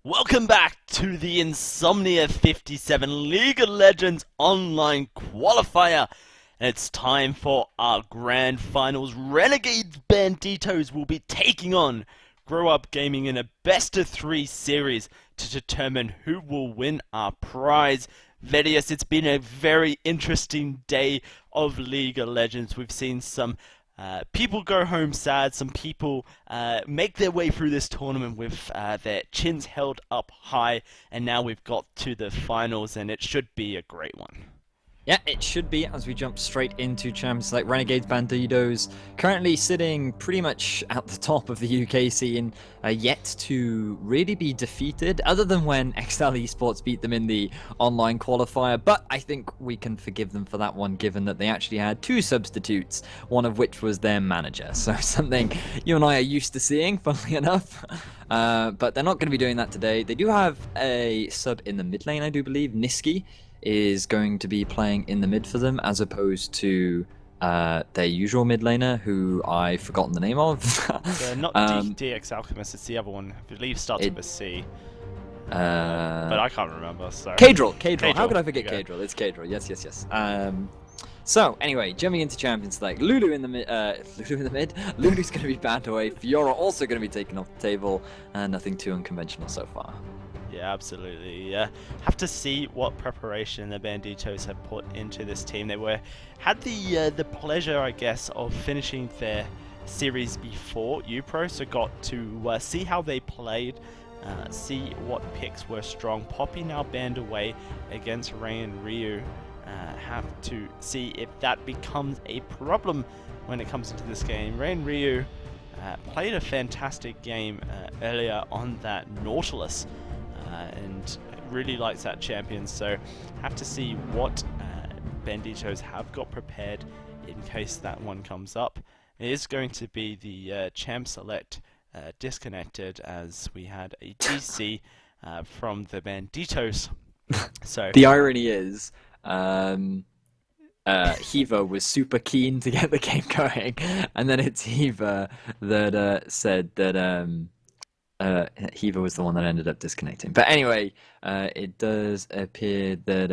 Welcome back to the Insomnia57 League of Legends Online Qualifier. And it's time for our grand finals. Renegades Banditos will be taking on Grow Up Gaming in a best-of-3 series to determine who will win our prize. Vedius, it's been a very interesting day of League of Legends. We've seen some people go home sad, some people make their way through this tournament with their chins held up high, and now we've got to the finals, and it should be a great one. Yeah, it should be, as we jump straight into champs like Renegades Banditos, currently sitting pretty much at the top of the UK scene, yet to really be defeated, other than when XL Esports beat them in the online qualifier. But I think we can forgive them for that one, given that they actually had two substitutes, one of which was their manager. So something you and I are used to seeing, funnily enough. But they're not going to be doing that today. They do have a sub in the mid lane, I do believe. Niski is going to be playing in the mid for them, as opposed to their usual mid laner, who I've forgotten the name of. Not DX Alchemist, it's the other one. I believe starts with a C. But I can't remember, so... Kadril. How could I forget Kadril? It's Kadril, yes. So, anyway, jumping into champions like Lulu in the mid. Lulu's going to be banned away. Fiora also going to be taken off the table. Nothing too unconventional so far. Yeah, absolutely. Have to see what preparation the Banditos have put into this team. They had the pleasure, I guess, of finishing their series before uPro, so got to see how they played, see what picks were strong. Poppy now banned away against Ray and Ryu. Have to see if that becomes a problem when it comes into this game. Ray and Ryu played a fantastic game earlier on that Nautilus. And really likes that champion, so have to see what Banditos have got prepared in case that one comes up. It is going to be the champ select disconnected, as we had a TC from the Banditos. So the irony is Hiva was super keen to get the game going, and then it's Hiva that said that Hiva was the one that ended up disconnecting. But anyway, it does appear that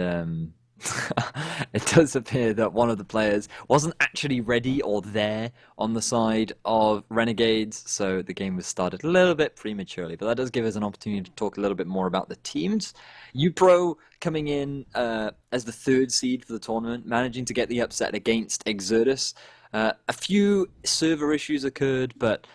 one of the players wasn't actually ready or there on the side of Renegades, so the game was started a little bit prematurely. But that does give us an opportunity to talk a little bit more about the teams. uPro coming in as the third seed for the tournament, managing to get the upset against Exodus. A few server issues occurred, but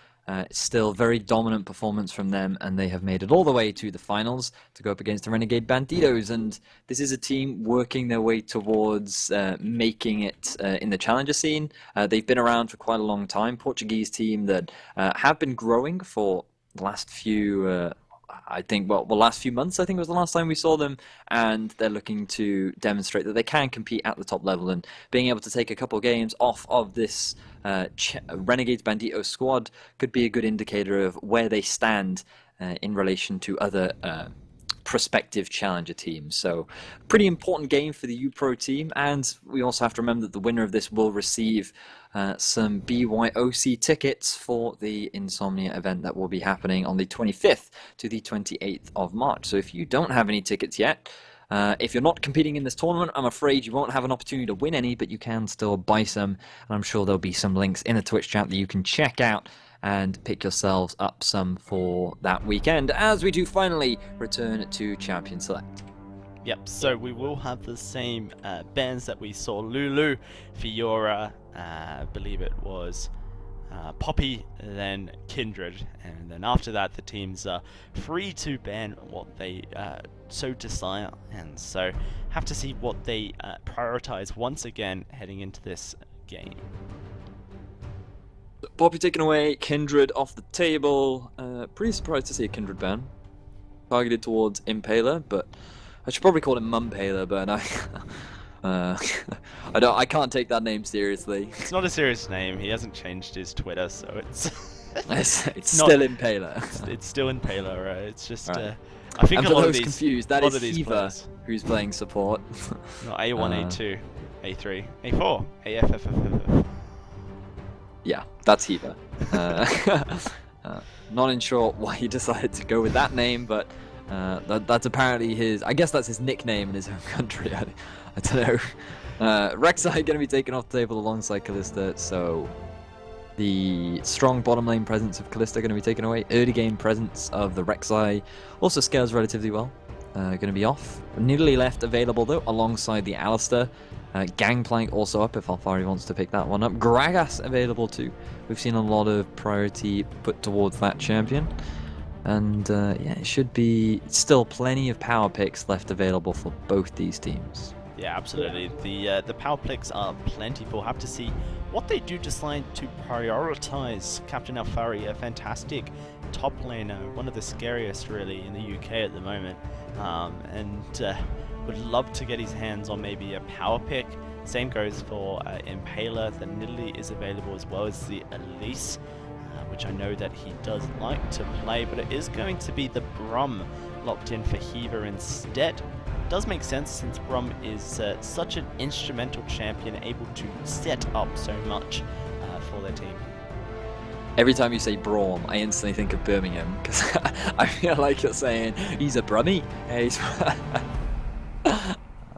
still very dominant performance from them, and they have made it all the way to the finals to go up against the Renegade Banditos. And this is a team working their way towards making it in the challenger scene. They've been around for quite a long time. Portuguese team that have been growing for the last few last few months, I think, was the last time we saw them, and they're looking to demonstrate that they can compete at the top level, and being able to take a couple games off of this Renegades Banditos squad could be a good indicator of where they stand in relation to other prospective challenger teams. So pretty important game for the uPro team, and we also have to remember that the winner of this will receive some BYOC tickets for the Insomnia event that will be happening on the 25th to the 28th of March. So if you don't have any tickets yet, if you're not competing in this tournament, I'm afraid you won't have an opportunity to win any, but you can still buy some, and I'm sure there'll be some links in the Twitch chat that you can check out and pick yourselves up some for that weekend, as we do finally return to Champion Select. Yep, so we will have the same bans that we saw. Lulu, Fiora, I believe it was Poppy, then Kindred, and then after that the teams are free to ban what they so desire, and so have to see what they prioritize once again heading into this game. Poppy taken away, Kindred off the table. Pretty surprised to see a Kindred ban targeted towards Impaler, but I should probably call him Mumpaler, but I can't take that name seriously. It's not a serious name. He hasn't changed his Twitter, so it's it's still Impaler. It's still Impaler, right? It's just right. I think and a for lot those of these confused, that is Hiva who's playing support. Not A1, A2, A3, A4, AFFFF. Yeah, that's Hiva. Not sure why he decided to go with that name, but That's apparently his. I guess that's his nickname in his home country. I don't know. Rek'Sai going to be taken off the table alongside Kalista, so the strong bottom lane presence of Kalista going to be taken away. Early game presence of the Rek'Sai also scales relatively well. Going to be off. Nidalee left available though, alongside the Alistar. Gangplank also up if Alfari wants to pick that one up. Gragas available too. We've seen a lot of priority put towards that champion. And yeah, it should be still plenty of power picks left available for both these teams. Yeah, absolutely. The power picks are plentiful. Have to see what they do decide to prioritize. Captain Alfari, a fantastic top laner, one of the scariest really in the UK at the moment, and would love to get his hands on maybe a power pick. Same goes for Impaler. The Nidalee is available as well as the Elise, which I know that he does like to play, but it is going to be the Brum locked in for Heaver instead. Does make sense since Brum is such an instrumental champion, able to set up so much for their team. Every time you say Braum, I instantly think of Birmingham, because I feel like you're saying he's a Brummy. Yeah, he's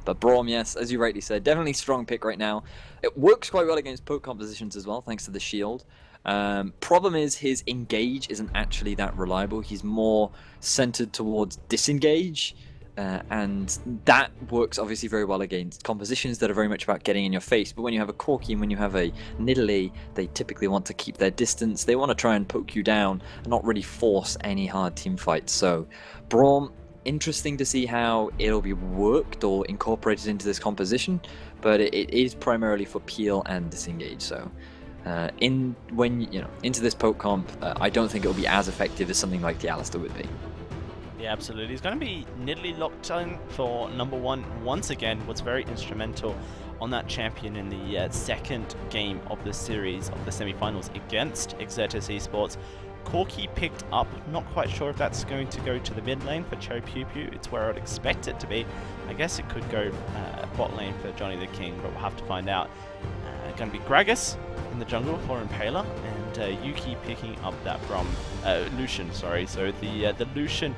but Braum, yes, as you rightly said, definitely strong pick right now. It works quite well against poke compositions as well, thanks to the shield. Problem is his engage isn't actually that reliable. He's more centered towards disengage. And that works obviously very well against compositions that are very much about getting in your face. But when you have a Corki and when you have a Nidalee, they typically want to keep their distance. They want to try and poke you down and not really force any hard team fights. So Braum, interesting to see how it'll be worked or incorporated into this composition. But it is primarily for peel and disengage. So into this poke comp, I don't think it'll be as effective as something like the Alistar would be. Yeah, absolutely. It's going to be Nidalee locked in for number one once again. Was very instrumental on that champion in the second game of the series of the semi-finals against Exertus Esports. Corki picked up. Not quite sure if that's going to go to the mid lane for Cho Pew Pew. It's where I'd expect it to be. I guess it could go bot lane for Johnny the King, but we'll have to find out. Going to be Gragas in the jungle for Impaler, and Yuki picking up that Lucian. Sorry, so the Lucian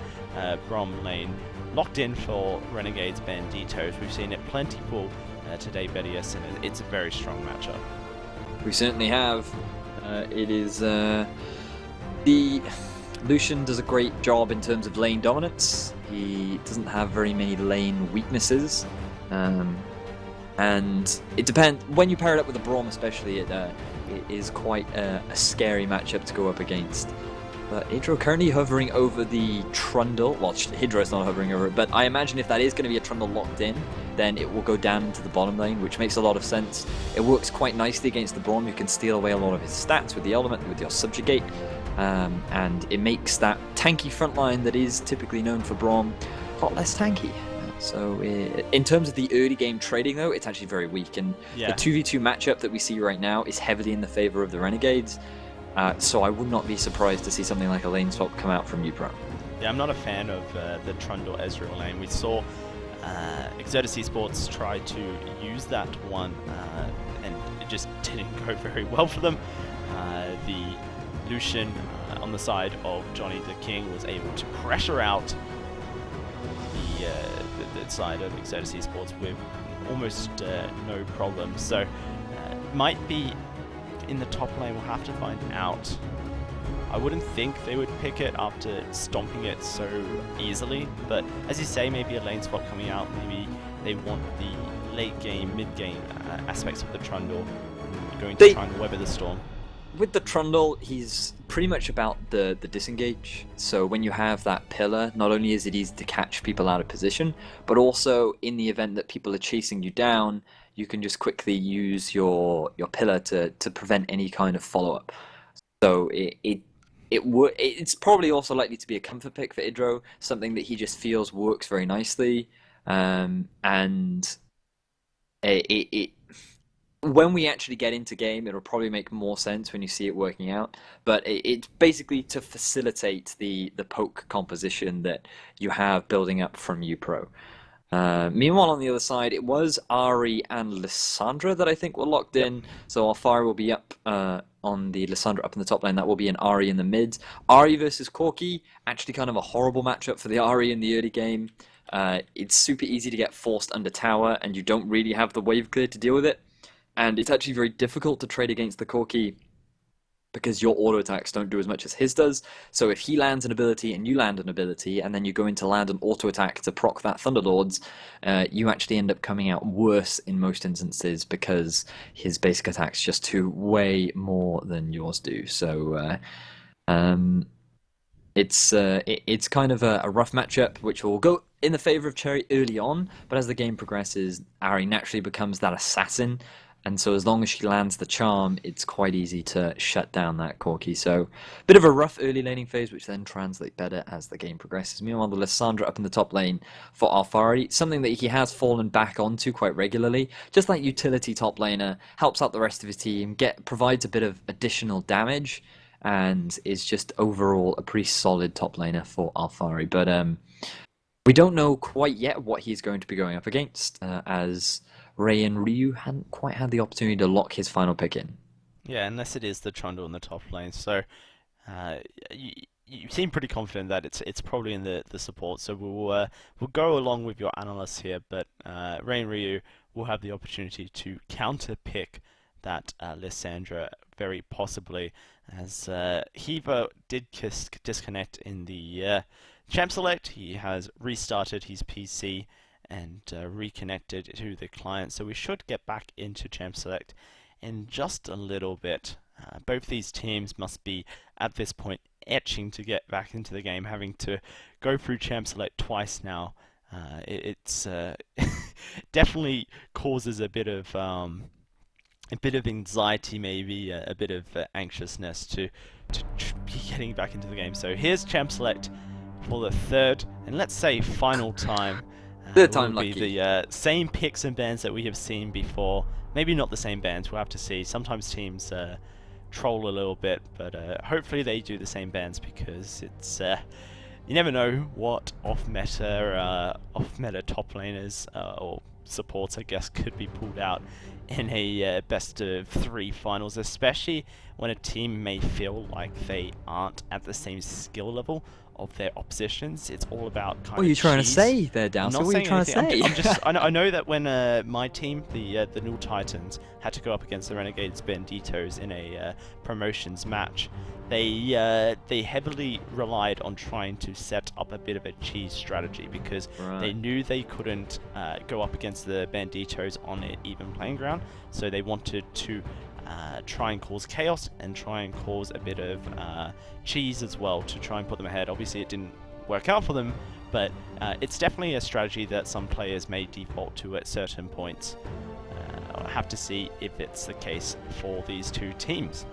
Brom lane locked in for Renegades Banditos. We've seen it plentiful today, Bedius, and it's a very strong matchup. We certainly have. It is the Lucian does a great job in terms of lane dominance. He doesn't have very many lane weaknesses. And it depends, when you pair it up with a Braum especially, it is quite a scary matchup to go up against. But Hydro currently hovering over the Trundle. Well, Hydro's not hovering over it, but I imagine if that is going to be a Trundle locked in, then it will go down into the bottom lane, which makes a lot of sense. It works quite nicely against the Braum. You can steal away a lot of his stats with the element, with your Subjugate, and it makes that tanky front line that is typically known for Braum a lot less tanky. So in terms of the early game trading though, it's actually very weak, and the 2v2 matchup that we see right now is heavily in the favor of the Renegades, so I would not be surprised to see something like a lane swap come out from uPro. Yeah, I'm not a fan of the Trundle Ezreal lane. We saw Exertus Esports try to use that one, and it just didn't go very well for them. The Lucian on the side of Johnny the King was able to pressure out the side of Exertus Esports with almost no problem. So might be in the top lane. We'll have to find out. I wouldn't think they would pick it after stomping it so easily, but as you say, maybe a lane swap coming out. Maybe they want the late game, mid game aspects of the Trundle, and going to try and weather the storm. With the Trundle, he's pretty much about the disengage. So when you have that pillar, not only is it easy to catch people out of position, but also in the event that people are chasing you down, you can just quickly use your pillar to prevent any kind of follow-up. So it's probably also likely to be a comfort pick for Hydro, something that he just feels works very nicely. And when we actually get into game, it'll probably make more sense when you see it working out. But it's basically to facilitate the poke composition that you have building up from uPro. Meanwhile, on the other side, it was Ari and Lissandra that I think were locked in. So Alfari will be up on the Lissandra up in the top lane. That will be an Ari in the mid. Ari versus Corki, actually kind of a horrible matchup for the Ari in the early game. It's super easy to get forced under tower, and you don't really have the wave clear to deal with it. And it's actually very difficult to trade against the Corki because your auto attacks don't do as much as his does. So if he lands an ability and you land an ability, and then you go in to land an auto attack to proc that Thunderlords, you actually end up coming out worse in most instances because his basic attacks just do way more than yours do. So it's kind of a rough matchup, which will go in the favor of Cherry early on, but as the game progresses, Ari naturally becomes that assassin. And so as long as she lands the charm, it's quite easy to shut down that Corki. So a bit of a rough early laning phase, which then translates better as the game progresses. Meanwhile, the Lissandra up in the top lane for Alfari, something that he has fallen back onto quite regularly. Just like utility top laner, helps out the rest of his team, provides a bit of additional damage, and is just overall a pretty solid top laner for Alfari. But we don't know quite yet what he's going to be going up against, as Ray and Ryu hadn't quite had the opportunity to lock his final pick in. Yeah, unless it is the Trundle in the top lane. So you seem pretty confident that it's probably in the support. So we'll go along with your analysis here, but Ray and Ryu will have the opportunity to counter pick that Lissandra very possibly, as Hiva did disconnect in the champ select. He has restarted his PC and reconnected to the client, so we should get back into champ select in just a little bit. Both these teams must be at this point etching to get back into the game, having to go through champ select twice now. It's definitely causes a bit of anxiety, maybe a bit of anxiousness to be getting back into the game. So here's champ select for the third and let's say final time. Third time will be lucky. the same picks and bans that we have seen before. Maybe not the same bans, we'll have to see. Sometimes teams troll a little bit, but hopefully they do the same bans, because it's you never know what off-meta top laners or supports, I guess, could be pulled out in a best of 3 finals, especially when a team may feel like they aren't at the same skill level of their oppositions. It's all about kind of What are you trying to cheese. say there, Dowser? What are you trying to say? I know that when my team, the Null Titans, had to go up against the Renegades Banditos in a promotions match, they heavily relied on trying to set up a bit of a cheese strategy, because they knew they couldn't go up against the Banditos on an even playing ground, so they wanted to try and cause chaos and try and cause a bit of cheese as well to try and put them ahead. Obviously it didn't work out for them, but it's definitely a strategy that some players may default to at certain points. I'll have to see if it's the case for these two teams.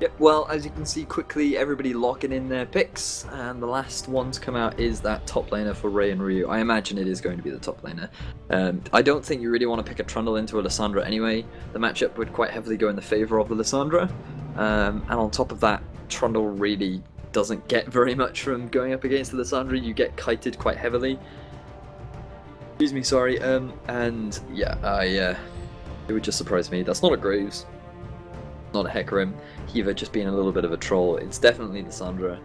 Yep, well, as you can see quickly, everybody locking in their picks, and the last one to come out is that top laner for Ray and Ryu. I imagine it is going to be the top laner. I don't think you really want to pick a Trundle into a Lissandra anyway. The matchup would quite heavily go in the favour of the Lissandra, and on top of that, Trundle really doesn't get very much from going up against the Lissandra. You get kited quite heavily. Excuse me, sorry, and yeah, it would just surprise me. That's not a Graves, not a Hecarim. Hiva just being a little bit of a troll. It's definitely Lissandra,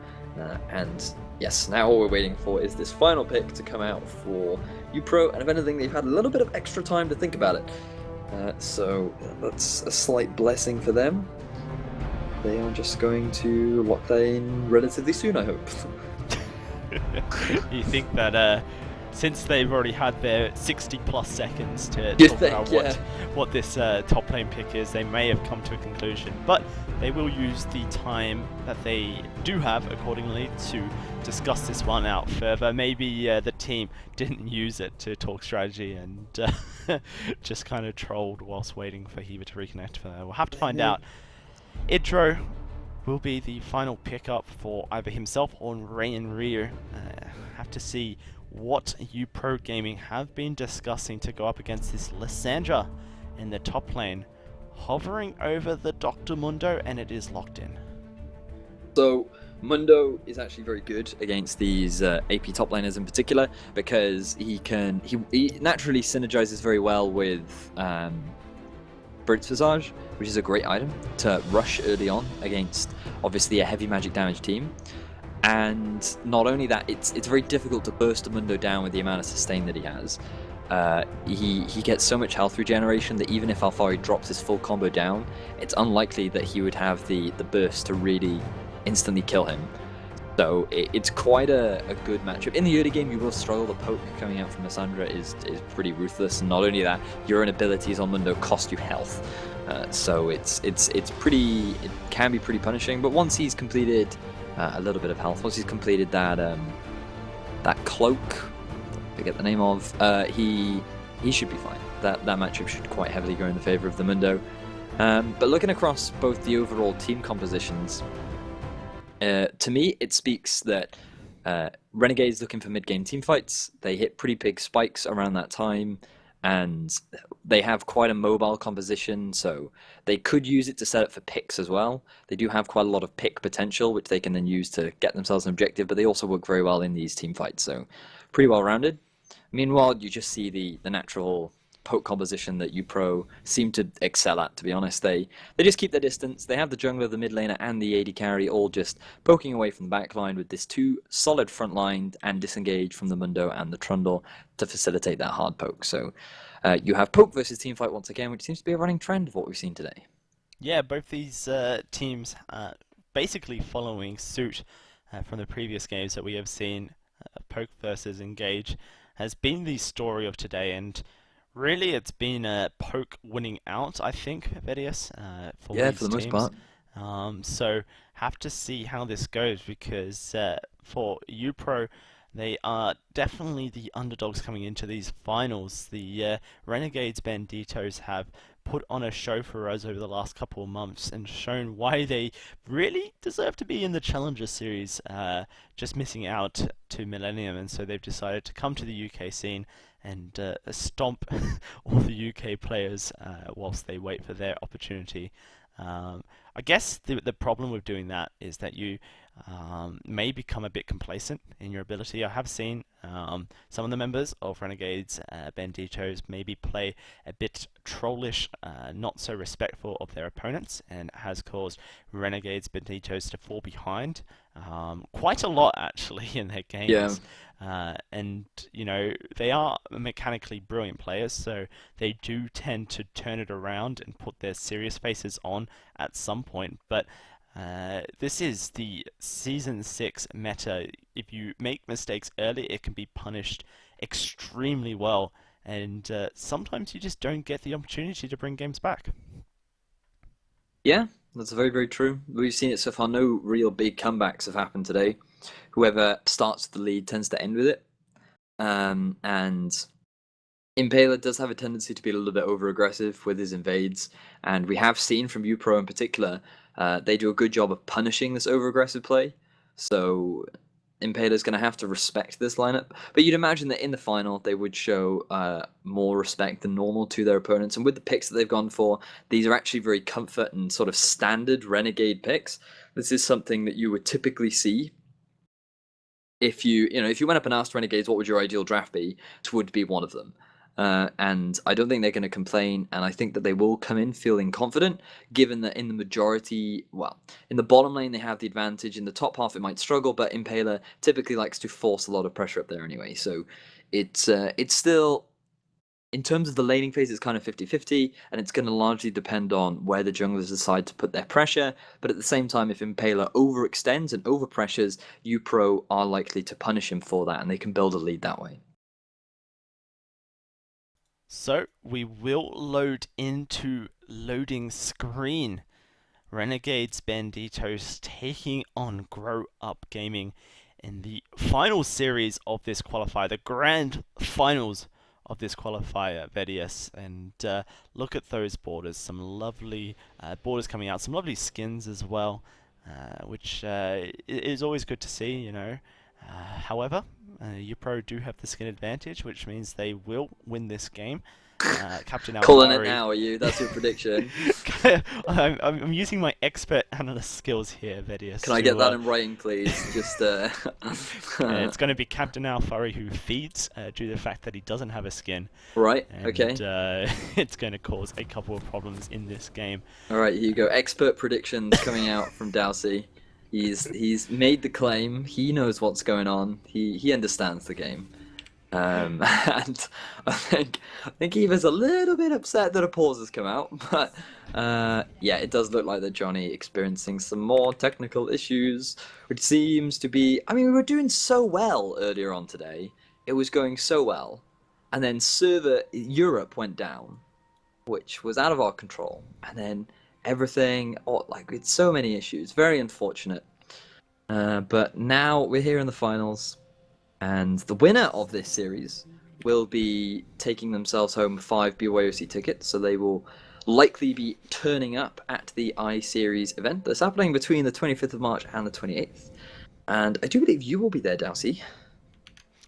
and yes, now all we're waiting for is this final pick to come out for uPro, and if anything, they've had a little bit of extra time to think about it. So that's a slight blessing for them. They are just going to lock that in relatively soon, I hope. You think that since they've already had their 60+ seconds to talk about what this top lane pick is, they may have come to a conclusion, but they will use the time that they do have accordingly to discuss this one out further. Maybe the team didn't use it to talk strategy and just kind of trolled whilst waiting for Hiva to reconnect. We'll have to find out. Idro will be the final pickup for either himself or Ray and Ryu. Have to see what uPro Gaming have been discussing to go up against this Lissandra in the top lane, hovering over the Dr. Mundo, and it is locked in. So Mundo is actually very good against these AP top laners in particular because he naturally synergizes very well with Brutes Visage, which is a great item to rush early on against obviously a heavy magic damage team. And not only that, it's very difficult to burst a Mundo down with the amount of sustain that he has. He gets so much health regeneration that even if Alphari drops his full combo down, it's unlikely that he would have the burst to really instantly kill him. So it's quite a good matchup. In the early game, you will struggle. The poke coming out from Lissandra is pretty ruthless, and not only that, your own abilities on Mundo cost you health. So it can be pretty punishing. But once he's completed a little bit of health, once he's completed that cloak, I forget the name of, he should be fine. That matchup should quite heavily go in the favor of the Mundo. But looking across both the overall team compositions, to me, it speaks that Renegades looking for mid-game team fights. They hit pretty big spikes around that time, and they have quite a mobile composition, so they could use it to set up for picks as well. They do have quite a lot of pick potential, which they can then use to get themselves an objective, but they also work very well in these team fights, so pretty well-rounded. Meanwhile, you just see the natural poke composition that uPro seem to excel at, to be honest. They just keep their distance. They have the jungler, the mid laner, and the AD carry all just poking away from the back line with this two solid front line and disengage from the Mundo and the Trundle to facilitate that hard poke. So you have poke versus teamfight once again, which seems to be a running trend of what we've seen today. Yeah, both these teams basically following suit from the previous games that we have seen. Poke versus engage has been the story of today, and really it's been Poke winning out, I think, Vedius, for Yeah, these for the most teams. part. So have to see how this goes because for uPro, they are definitely the underdogs coming into these finals. The Renegades Banditos have put on a show for us over the last couple of months and shown why they really deserve to be in the Challenger Series, just missing out to Millennium, and so they've decided to come to the UK scene and stomp all the UK players whilst they wait for their opportunity. I guess the problem with doing that is that you may become a bit complacent in your ability. I have seen some of the members of Renegades Banditos maybe play a bit trollish, not so respectful of their opponents, and has caused Renegades Banditos to fall behind quite a lot actually in their Yeah. games. And you know they are mechanically brilliant players, so they do tend to turn it around and put their serious faces on at some point. But this is the Season 6 meta. If you make mistakes early, it can be punished extremely well, and sometimes you just don't get the opportunity to bring games back. Yeah, that's very, very true. We've seen it so far. No real big comebacks have happened today. Whoever starts with the lead tends to end with it. And Impaler does have a tendency to be a little bit over aggressive with his invades, and we have seen from uPro in particular, they do a good job of punishing this over aggressive play. So Impaler's going to have to respect this lineup, but you'd imagine that in the final they would show more respect than normal to their opponents. And with the picks that they've gone for, these are actually very comfort and sort of standard Renegade picks. This is something that you would typically see if if you went up and asked Renegades what would your ideal draft be, it would be one of them. And I don't think they're going to complain, and I think that they will come in feeling confident, given that in the majority, well, in the bottom lane they have the advantage, in the top half it might struggle, but Impaler typically likes to force a lot of pressure up there anyway, so it's still, in terms of the laning phase, it's kind of 50-50, and it's going to largely depend on where the junglers decide to put their pressure, but at the same time, if Impaler overextends and overpressures, uPro are likely to punish him for that, and they can build a lead that way. So we will load into loading screen. Renegades Banditos taking on Grow Up Gaming in the final series of this qualifier, the grand finals of this qualifier, Vedius. And look at those borders, some lovely borders coming out, some lovely skins as well, which is always good to see, you know. However, uPro do have the skin advantage, which means they will win this game. Captain Calling it Alvari. now, are you? That's your prediction. I'm using my expert analyst skills here, Vedius. Can I get that in writing, please? Just It's going to be Captain Alvari who feeds due to the fact that he doesn't have a skin. Right. And, Okay. it's going to cause a couple of problems in this game. All right. Here you go. Expert predictions coming out from Dowsey. He's made the claim. He knows what's going on. He understands the game. And I think he was a little bit upset that a pause has come out, but yeah, it does look like that Johnny experiencing some more technical issues, which seems to be. I mean, we were doing so well earlier on today. It was going so well, and then server Europe went down, which was out of our control, and then everything, like it's so many issues. Very unfortunate. But now we're here in the finals. And the winner of this series will be taking themselves home 5 BYOC tickets, so they will likely be turning up at the I-Series event that's happening between the 25th of March and the 28th. And I do believe you will be there, Dowsey.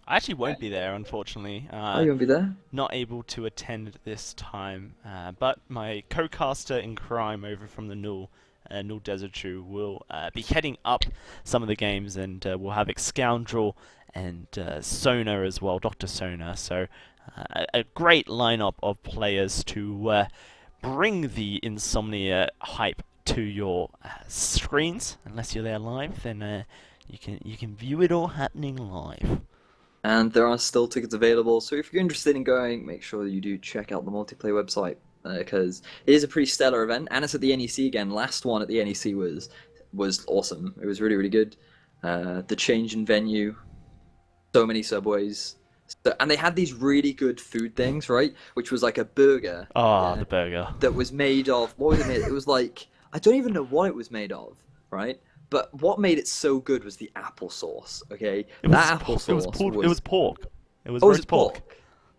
I actually won't be there, unfortunately. You won't be there? Not able to attend this time, but my co-caster in crime over from the Null Desert True will be heading up some of the games, and we'll have Excoundrel and Sona as well, Dr. Sona. So a great lineup of players to bring the Insomnia hype to your screens. Unless you're there live, then you can view it all happening live. And there are still tickets available, so if you're interested in going, make sure you do check out the multiplayer website, because it is a pretty stellar event, and it's at the NEC again. Last one at the NEC was awesome. It was really, really good. The change in venue, so many subways, and they had these really good food things, right? Which was like a burger. Oh, the burger. That was made of, what was it made? It was like, I don't even know what it was made of, right? But what made it so good was the applesauce, okay? It was pork. It was roast pork.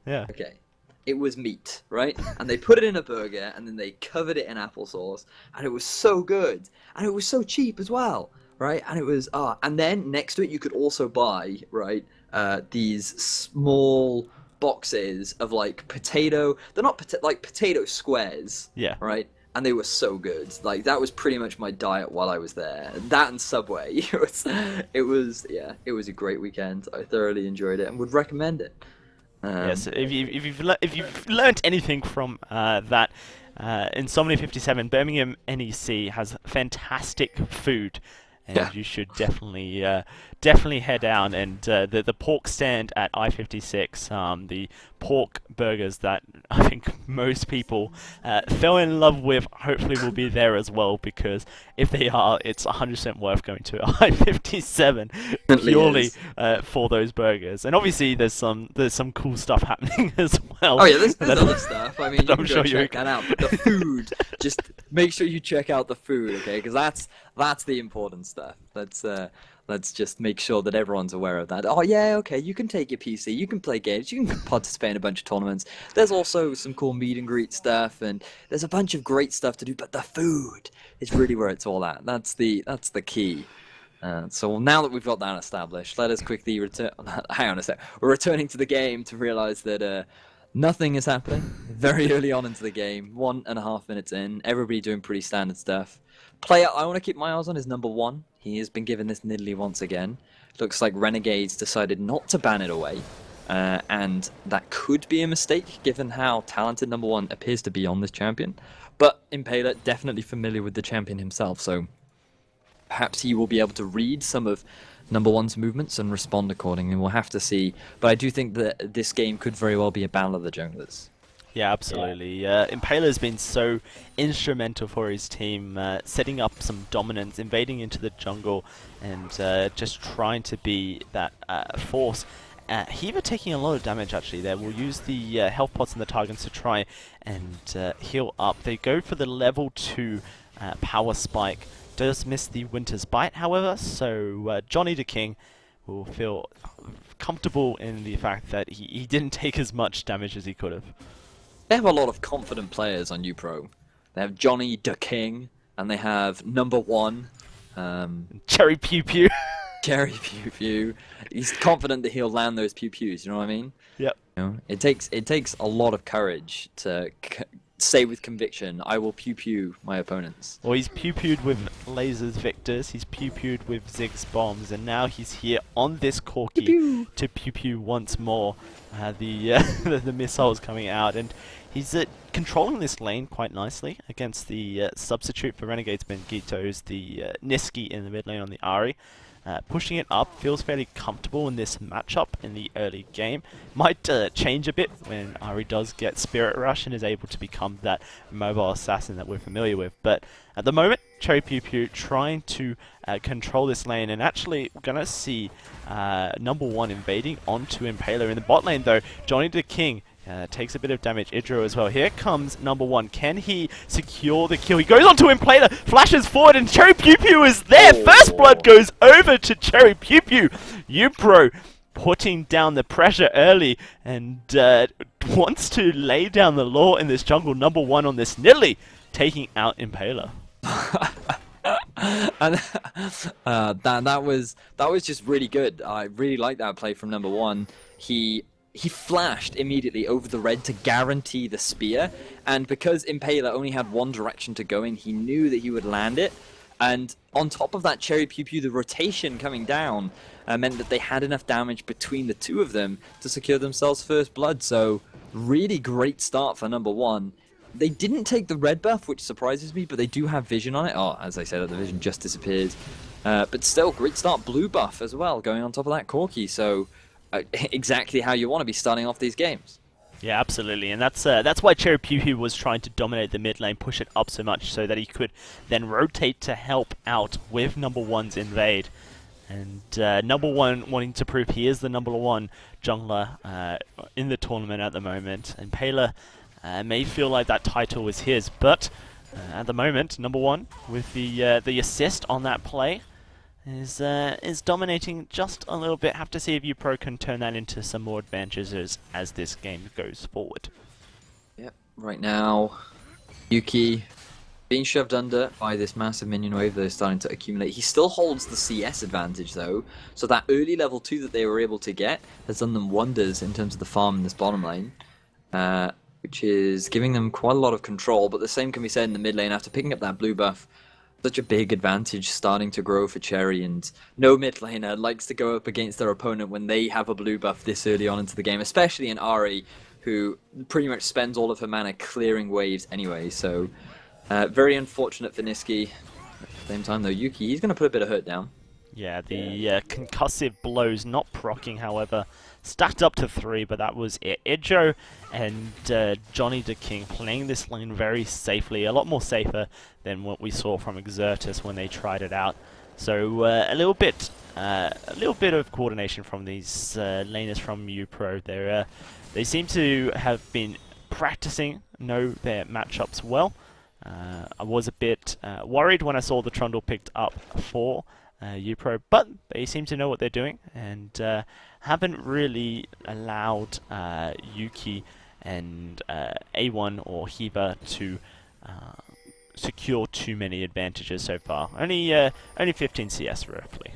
Yeah. Okay. It was meat, right? And they put it in a burger, and then they covered it in applesauce, and it was so good. And it was so cheap as well, right? And it was, and then next to it, you could also buy, right, these small boxes of like potato, they're not like potato squares, Yeah. right? And they were so good. Like, that was pretty much my diet while I was there. That and Subway. It was a great weekend. I thoroughly enjoyed it and would recommend it. Yes, if you've learnt anything from that, Insomnia 57, Birmingham NEC has fantastic food, and you should definitely head down. And the pork stand at I57, the pork burgers that I think most people fell in love with, hopefully will be there as well, because if they are, it's 100% worth going to I57 purely for those burgers. And obviously there's some cool stuff happening as well. Oh yeah, there's other stuff. I mean, you can sure check that out. But the food, just make sure you check out the food, okay? Because that's the important stuff. Let's just make sure that everyone's aware of that. Oh yeah, okay, you can take your PC, you can play games, you can participate in a bunch of tournaments. There's also some cool meet and greet stuff, and there's a bunch of great stuff to do, but the food is really where it's all at. That's the key. So now that we've got that established, let us quickly return. Hang on a sec. We're returning to the game to realize that nothing is happening very early on into the game. 1.5 minutes in, everybody doing pretty standard stuff. Player I want to keep my eyes on is number 1. He has been given this niddly once again. Looks like Renegades decided not to ban it away. And that could be a mistake, given how talented number 1 appears to be on this champion. But Impaler, definitely familiar with the champion himself, so perhaps he will be able to read some of number 1's movements and respond accordingly. We'll have to see. But I do think that this game could very well be a battle of the junglers. Yeah, absolutely. Impaler's been so instrumental for his team, setting up some dominance, invading into the jungle, and just trying to be that force. Heaver taking a lot of damage actually there. We'll use the health pots and the targets to try and heal up. They go for the level 2 power spike. Does miss the Winter's Bite, however, so Johnny the King will feel comfortable in the fact that he didn't take as much damage as he could have. They have a lot of confident players on uPro. They have Johnny the King, and they have number 1. Cherry Pew Pew. Cherry pew pew. He's confident that he'll land those pew pews. You know what I mean? Yep. You know, it takes a lot of courage to say with conviction, "I will pew pew my opponents." Well, he's pew-pewed with lasers Victors, he's pew-pewed with Ziggs bombs, and now he's here on this Corki to pew-pew once more. The missiles coming out, and he's controlling this lane quite nicely against the substitute for Renegades Banditos, the Niski in the mid lane on the Ahri. Pushing it up, feels fairly comfortable in this matchup in the early game. Might change a bit when Ahri does get Spirit Rush and is able to become that mobile assassin that we're familiar with. But at the moment, Cherry Pew Pew trying to control this lane, and actually we're going to see number one invading onto Impaler. In the bot lane though, Johnny the King takes a bit of damage. Idro as well. Here comes number one. Can he secure the kill? He goes onto Impaler, flashes forward, and Cherry Pew Pew is there. Oh. First blood goes over to Cherry Pew Pew. uPro putting down the pressure early and wants to lay down the law in this jungle. Number one on this, nearly taking out Impaler. And that was just really good. I really like that play from number one. He flashed immediately over the red to guarantee the spear, and because Impaler only had one direction to go in, he knew that he would land it. And on top of that, Cherry Pew Pew, the rotation coming down meant that they had enough damage between the two of them to secure themselves first blood. So really great start for number one. They didn't take the red buff, which surprises me, but they do have vision on it. Oh, as I said, the vision just disappeared. But still, great start. Blue buff as well, going on top of that Corki. So exactly how you want to be starting off these games. Yeah, absolutely, and that's why Cherry Pew Pew was trying to dominate the mid lane, push it up so much so that he could then rotate to help out with number one's invade. And number one wanting to prove he is the number one jungler in the tournament at the moment. And Impaler may feel like that title is his, but at the moment, number one with the assist on that play is dominating just a little bit. Have to see if uPro can turn that into some more advantages as this game goes forward. Yep, right now, Yuki being shoved under by this massive minion wave that is starting to accumulate. He still holds the CS advantage though, so that early level 2 that they were able to get has done them wonders in terms of the farm in this bottom lane, which is giving them quite a lot of control, but the same can be said in the mid lane after picking up that blue buff. Such a big advantage starting to grow for Cherry, and no mid laner likes to go up against their opponent when they have a blue buff this early on into the game, especially an Ahri who pretty much spends all of her mana clearing waves anyway, so very unfortunate for Niski. At the same time though, Yuki, he's going to put a bit of hurt down. Yeah, the concussive blows not proccing, however, stacked up to 3, but that was it. Idro and Johnny the King playing this lane very safely, a lot more safer than what we saw from Exertus when they tried it out. So a little bit of coordination from these laners from uPro. They seem to have been practicing, know their matchups well. I was a bit worried when I saw the Trundle picked up for uPro, but they seem to know what they're doing and haven't really allowed Yuki and A1 or Hiba to secure too many advantages so far. Only 15 CS roughly.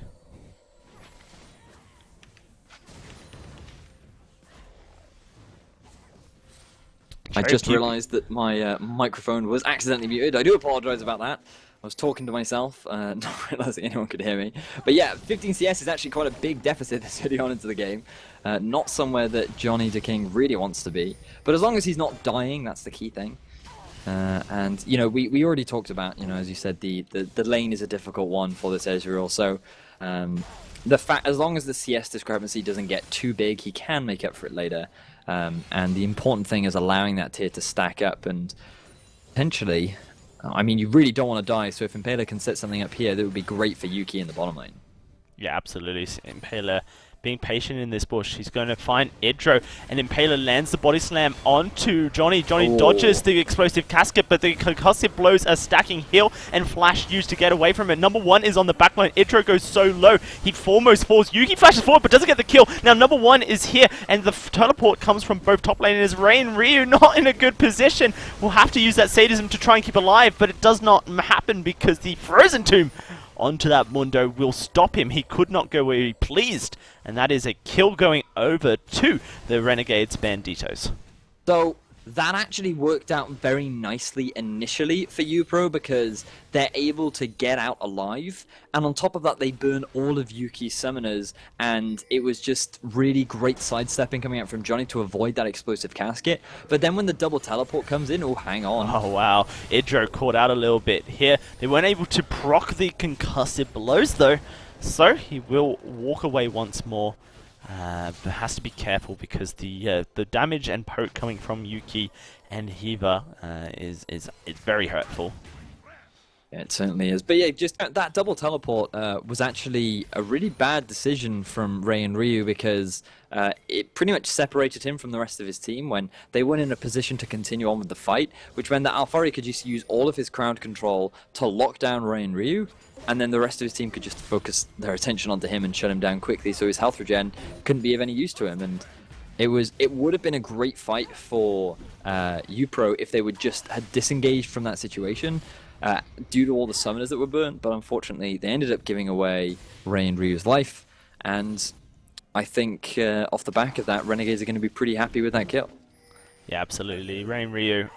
I just realised that my microphone was accidentally muted. I do apologise about that. I was talking to myself, not realising anyone could hear me. But yeah, 15 CS is actually quite a big deficit this early on into the game. Not somewhere that Johnny the King really wants to be. But as long as he's not dying, that's the key thing. And, you know, we already talked about, you know, as you said, the lane is a difficult one for this Ezreal. So the fact, as long as the CS discrepancy doesn't get too big, he can make up for it later. And the important thing is allowing that tier to stack up and potentially... I mean, you really don't want to die, so if Impaler can set something up here, that would be great for Yuki in the bottom lane. Yeah, absolutely. Impaler being patient in this bush. He's going to find Idro, and Impaler lands the body slam onto Johnny. Johnny dodges the explosive casket, but the concussive blows are stacking. Heal and flash used to get away from it. Number one is on the backline. Idro goes so low, he foremost falls. Yuki flashes forward, but doesn't get the kill. Now number one is here, and the teleport comes from both top laners. Rain Ryu not in a good position. We'll have to use that sadism to try and keep alive, but it does not happen because the Frozen Tomb onto that Mundo will stop him. He could not go where he pleased, and that is a kill going over to the Renegades Banditos. So that actually worked out very nicely initially for uPro because they're able to get out alive, and on top of that they burn all of Yuki's summoners, and it was just really great sidestepping coming out from Johnny to avoid that explosive casket. But then when the double teleport comes in, oh, hang on. Oh wow, iPro caught out a little bit here. They weren't able to proc the concussive blows though, so he will walk away once more. But has to be careful because the damage and poke coming from Yuki and Hiva is very hurtful. Yeah, it certainly is. But yeah, just that double teleport was actually a really bad decision from Ray and Ryu because it pretty much separated him from the rest of his team when they weren't in a position to continue on with the fight, which meant that Alfari could just use all of his crowd control to lock down Ray and Ryu, and then the rest of his team could just focus their attention onto him and shut him down quickly, so his health regen couldn't be of any use to him. And it would have been a great fight for uPro if they would just had disengaged from that situation due to all the summoners that were burnt, but unfortunately they ended up giving away Ray and Ryu's life, and I think off the back of that, Renegades are going to be pretty happy with that kill. Yeah, absolutely. Ray and Ryu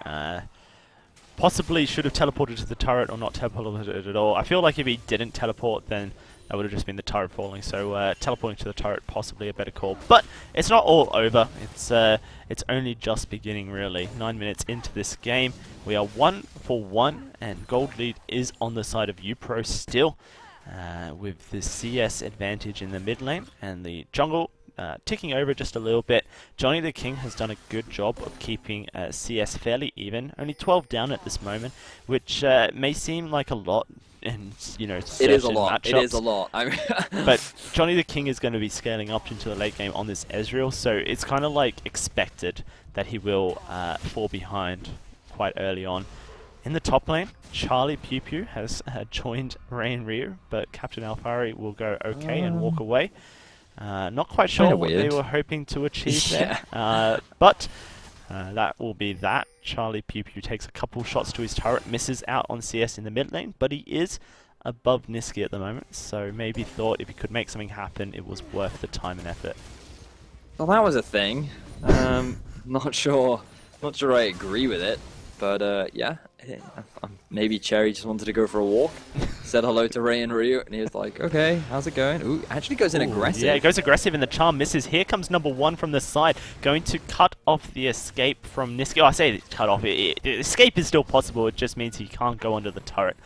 possibly should have teleported to the turret or not teleported at all. I feel like if he didn't teleport, then that would have just been the turret falling. So teleporting to the turret possibly a better call. But it's not all over. It's only just beginning really. 9 minutes into this game, we are 1 for 1, and gold lead is on the side of uPro still, with the CS advantage in the mid lane and the jungle ticking over just a little bit. Johnny the King has done a good job of keeping CS fairly even. Only 12 down at this moment, which may seem like a lot in, you know, certain it is a lot. matchups. It is a lot. I mean but Johnny the King is going to be scaling up into the late game on this Ezreal, so it's kind of like expected that he will fall behind quite early on. In the top lane, Charlie Pew Pew has joined Ray and Ryu, but Captain Alfari will go okay and walk away. Not quite sure what they were hoping to achieve there, but that will be that. Charlie Pew Pew takes a couple shots to his turret, misses out on CS in the mid lane, but he is above Niski at the moment, so maybe thought if he could make something happen, it was worth the time and effort. Well, that was a thing. Not sure I agree with it, but yeah, maybe Cherry just wanted to go for a walk, said hello to Ray and Ryu, and he was like, okay, how's it going? Ooh, actually goes in aggressive. Yeah, it goes aggressive and the charm misses. Here comes #1 from the side, going to cut off the escape from Niski. Oh, I say cut off. The escape is still possible, it just means he can't go under the turret.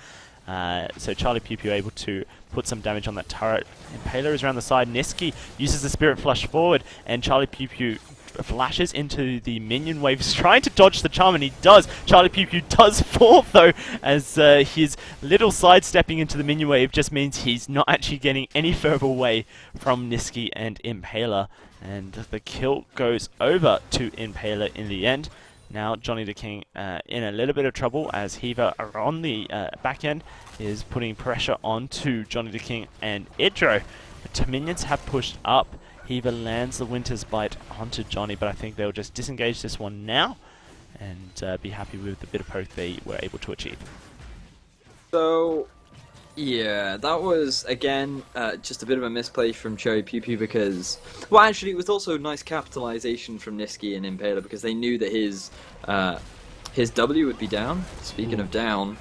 So Charlie Pew Pew able to put some damage on that turret. Impaler is around the side. Niski uses the Spirit Flush forward, and Charlie Pew Pew flashes into the minion waves, trying to dodge the charm, and he does. Charlie Pew Pew does fall though, as his little sidestepping into the minion wave just means he's not actually getting any further away from Niski and Impaler, and the kill goes over to Impaler in the end. Now Johnny the King in a little bit of trouble, as Hiva on the back end is putting pressure onto Johnny the King and iPro. The minions have pushed up. Hiva lands the Winter's Bite onto Johnny, but I think they'll just disengage this one now and be happy with the bit of poke they were able to achieve. So, yeah, that was, again, just a bit of a misplay from Cherry Pew Pew because, well, actually, it was also nice capitalization from Niski and Impaler because they knew that his W would be down. Speaking of down.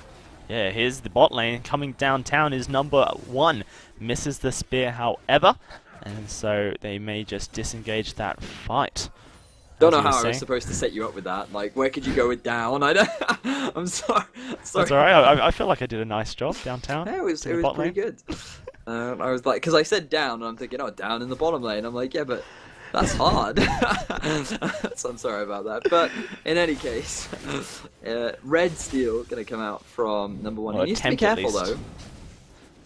Yeah, here's the bot lane. Coming downtown is #1. Misses the spear, however. And so they may just disengage that fight. Don't know how I was supposed to set you up with that. Like, where could you go with down? I'm sorry. That's alright. I feel like I did a nice job downtown. Yeah, it was pretty good. I was like, because I said down, and I'm thinking, oh, down in the bottom lane. I'm like, yeah, but that's hard. So I'm sorry about that. But in any case, Red Steel going to come out from #1. Well, he needs to be careful, though.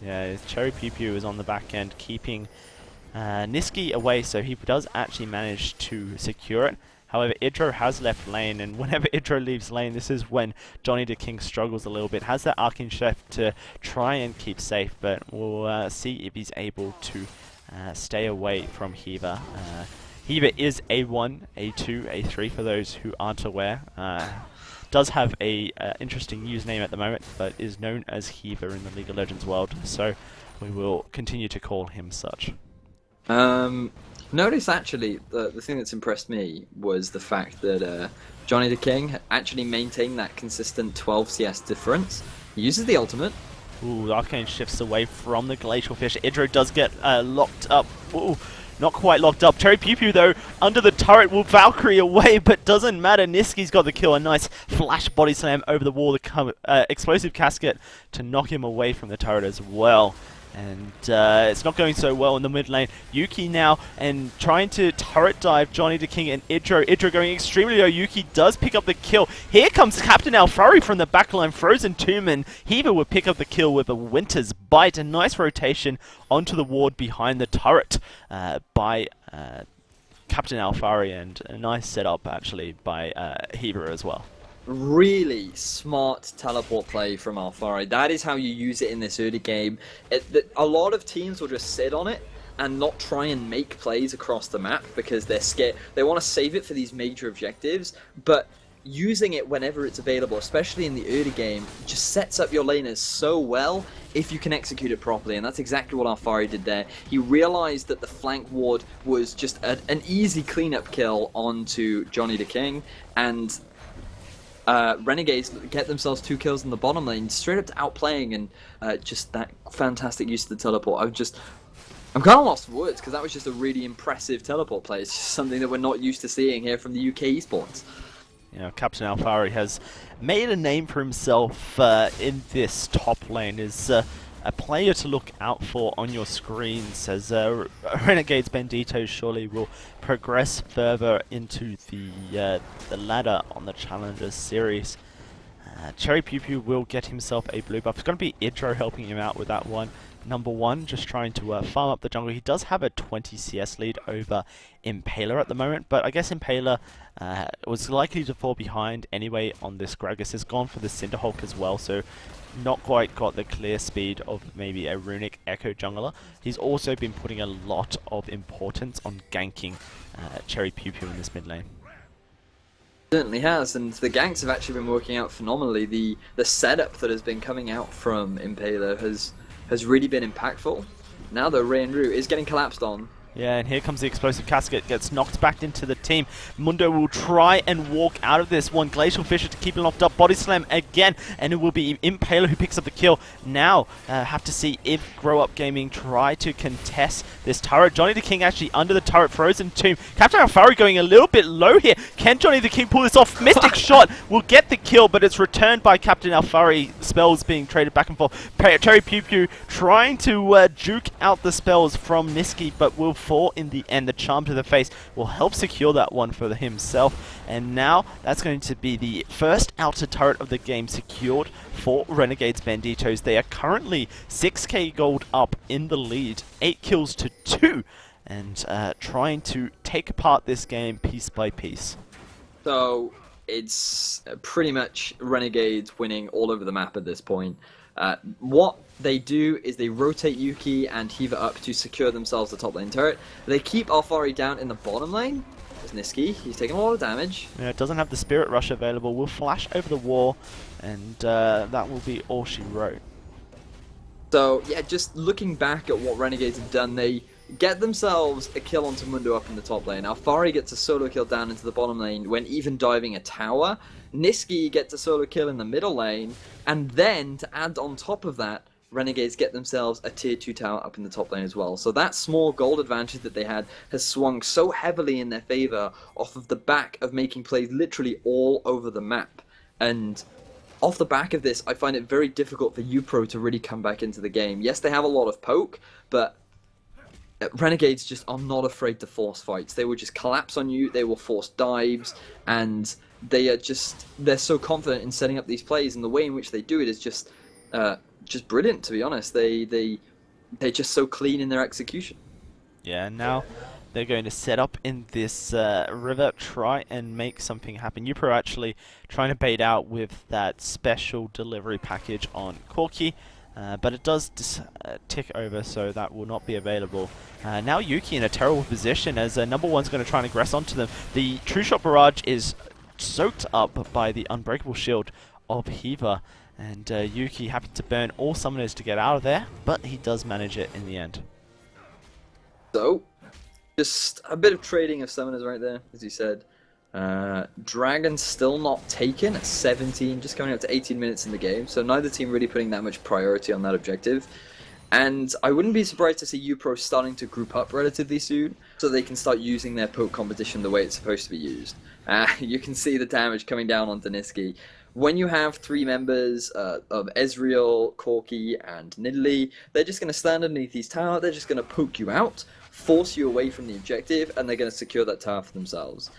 Yeah, Cherry Pew Pew is on the back end, keeping Niski away, so he does actually manage to secure it. However, iPro has left lane, and whenever iPro leaves lane, this is when Johnny the King struggles a little bit. Has that Arcane Chef to try and keep safe, but we'll see if he's able to stay away from Hiva. Hiva is A1, A2, A3 for those who aren't aware. does have a interesting username at the moment, but is known as Heaver in the League of Legends world, so we will continue to call him such. Notice actually, the thing that's impressed me was the fact that Johnny the King actually maintained that consistent 12 CS difference. He uses the ultimate. Ooh, Arcane shifts away from the Glacial Fish. Idro does get locked up. Ooh, not quite locked up. Cherry Pew Pew, though, under the turret will Valkyrie away, but doesn't matter. Niski's got the kill. A nice flash body slam over the wall. Explosive casket to knock him away from the turret as well. And it's not going so well in the mid lane. Yuki now and trying to turret dive Johnny the King and Idro. Idro going extremely low. Yuki does pick up the kill. Here comes Captain Alfari from the backline. Frozen Tomb, and Heaver will pick up the kill with a Winter's Bite. A nice rotation onto the ward behind the turret by Captain Alfari, and a nice setup actually by Heaver as well. Really smart teleport play from Alfari. That is how you use it in this early game. A lot of teams will just sit on it and not try and make plays across the map because they're scared. They want to save it for these major objectives, but using it whenever it's available, especially in the early game, just sets up your laners so well if you can execute it properly, and that's exactly what Alfari did there. He realized that the flank ward was just an easy cleanup kill onto Johnny the King, and Renegades get themselves 2 kills in the bottom lane, straight up to outplaying, and just that fantastic use of the teleport. I'm kind of lost for words because that was just a really impressive teleport play. It's just something that we're not used to seeing here from the UK esports. You know, Captain Alfari has made a name for himself in this top lane. Is a player to look out for on your screens as Renegades Banditos surely will progress further into the ladder on the Challengers series. Cherry Pew Pew will get himself a blue buff. It's going to be Idro helping him out with that one. Number 1, just trying to farm up the jungle. He does have a 20 CS lead over Impaler at the moment, but I guess Impaler was likely to fall behind anyway on this Gragas. Has gone for the Cinderhulk as well, so not quite got the clear speed of maybe a Runic Echo jungler. He's also been putting a lot of importance on ganking Cherry Pew Pew in this mid lane. Certainly has, and the ganks have actually been working out phenomenally. The setup that has been coming out from Impaler has really been impactful. Now though, Ray and Rue is getting collapsed on. Yeah, and here comes the explosive casket, gets knocked back into the team. Mundo will try and walk out of this one. Glacial Fisher to keep it locked up. Body slam again, and it will be Impaler who picks up the kill. Now, have to see if Grow Up Gaming try to contest this turret. Johnny the King actually under the turret. Frozen Tomb. Captain Alfari going a little bit low here. Can Johnny the King pull this off? Mystic Shot will get the kill, but it's returned by Captain Alfari. Spells being traded back and forth. Cherry Pew Pew trying to juke out the spells from Niski, but will fall in the end. The charm to the face will help secure that one for himself, and now that's going to be the first outer turret of the game secured for Renegades Banditos. They are currently 6k gold up in the lead, 8 kills to 2, and trying to take apart this game piece by piece. So it's pretty much Renegades winning all over the map at this point. What they do is they rotate Yuki and Heaver up to secure themselves the top lane turret. They keep Alfari down in the bottom lane. There's Niski. He's taking a lot of damage. Yeah, it doesn't have the Spirit Rush available. Will flash over the wall, and that will be all she wrote. So, yeah, just looking back at what Renegades have done, they get themselves a kill onto Mundo up in the top lane. Alfari gets a solo kill down into the bottom lane when even diving a tower. Niski gets a solo kill in the middle lane, and then to add on top of that, Renegades get themselves a tier 2 tower up in the top lane as well. So that small gold advantage that they had has swung so heavily in their favor off of the back of making plays literally all over the map. And off the back of this, I find it very difficult for uPro to really come back into the game. Yes, they have a lot of poke, but Renegades just are not afraid to force fights. They will just collapse on you, they will force dives, and they're so confident in setting up these plays, and the way in which they do it is just brilliant, to be honest. They're just so clean in their execution. Yeah, now they're going to set up in this river, try and make something happen. uPro actually trying to bait out with that special delivery package on Corki, but it does tick over, so that will not be available. Now Yuki in a terrible position as number 1's going to try and aggress onto them. The True Shot Barrage is soaked up by the unbreakable shield of Hiva. And Yuki happy to burn all summoners to get out of there, but he does manage it in the end. So, just a bit of trading of summoners right there, as you said. Dragon's still not taken at 17, just coming up to 18 minutes in the game, so neither team really putting that much priority on that objective. And I wouldn't be surprised to see uPro starting to group up relatively soon, so they can start using their poke competition the way it's supposed to be used. You can see the damage coming down on Deniski. When you have 3 members of Ezreal, Corki, and Nidalee, they're just going to stand underneath these towers, they're just going to poke you out, force you away from the objective, and they're going to secure that tower for themselves.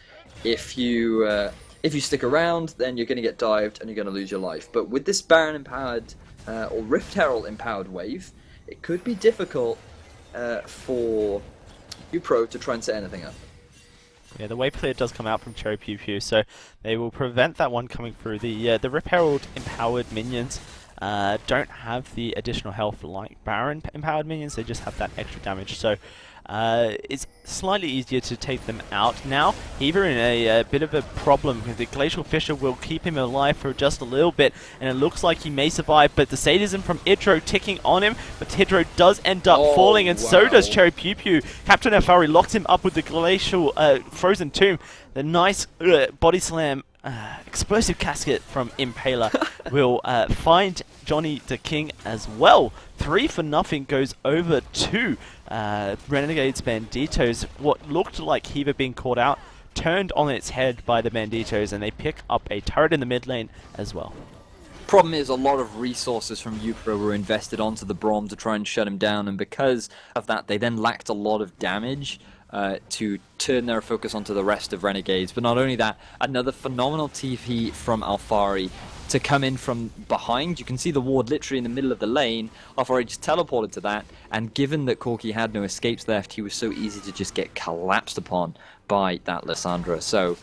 If you stick around, then you're going to get dived and you're going to lose your life. But with this Baron empowered or Rift Herald empowered wave, it could be difficult for uPro to try and set anything up. Yeah, the wave clear does come out from Cherry Pew Pew, so they will prevent that one coming through. The Rip Herald empowered minions don't have the additional health like Baron empowered minions, they just have that extra damage, so it's slightly easier to take them out. Now, Hiva in a bit of a problem, because the Glacial Fissure will keep him alive for just a little bit, and it looks like he may survive, but the sadism from uPro ticking on him, but uPro does end up falling, and so does Cherry Pew Pew. Captain Afari locks him up with the Glacial Frozen Tomb. The nice body slam explosive casket from Impaler will find Johnny the King as well. 3-0 goes over to Renegades Banditos. What looked like Hiva being caught out turned on its head by the Banditos, and they pick up a turret in the mid lane as well. Problem is, a lot of resources from uPro were invested onto the Braum to try and shut him down, and because of that, they then lacked a lot of damage to turn their focus onto the rest of Renegades. But not only that, another phenomenal TP from Alfari to come in from behind. You can see the ward literally in the middle of the lane. Alfari just teleported to that, and given that Corki had no escapes left, he was so easy to just get collapsed upon by that Lissandra. So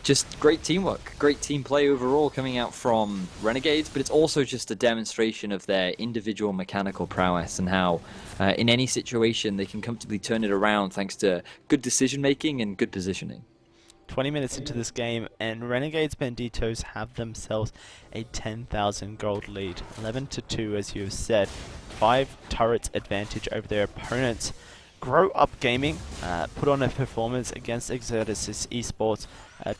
just great teamwork, great team play overall coming out from Renegades, but it's also just a demonstration of their individual mechanical prowess and how in any situation they can comfortably turn it around thanks to good decision making and good positioning. 20 minutes into this game, and Renegades Banditos have themselves a 10,000 gold lead. 11-2, as you have said. 5 turrets advantage over their opponents. Grow Up Gaming put on a performance against Exertis Esports,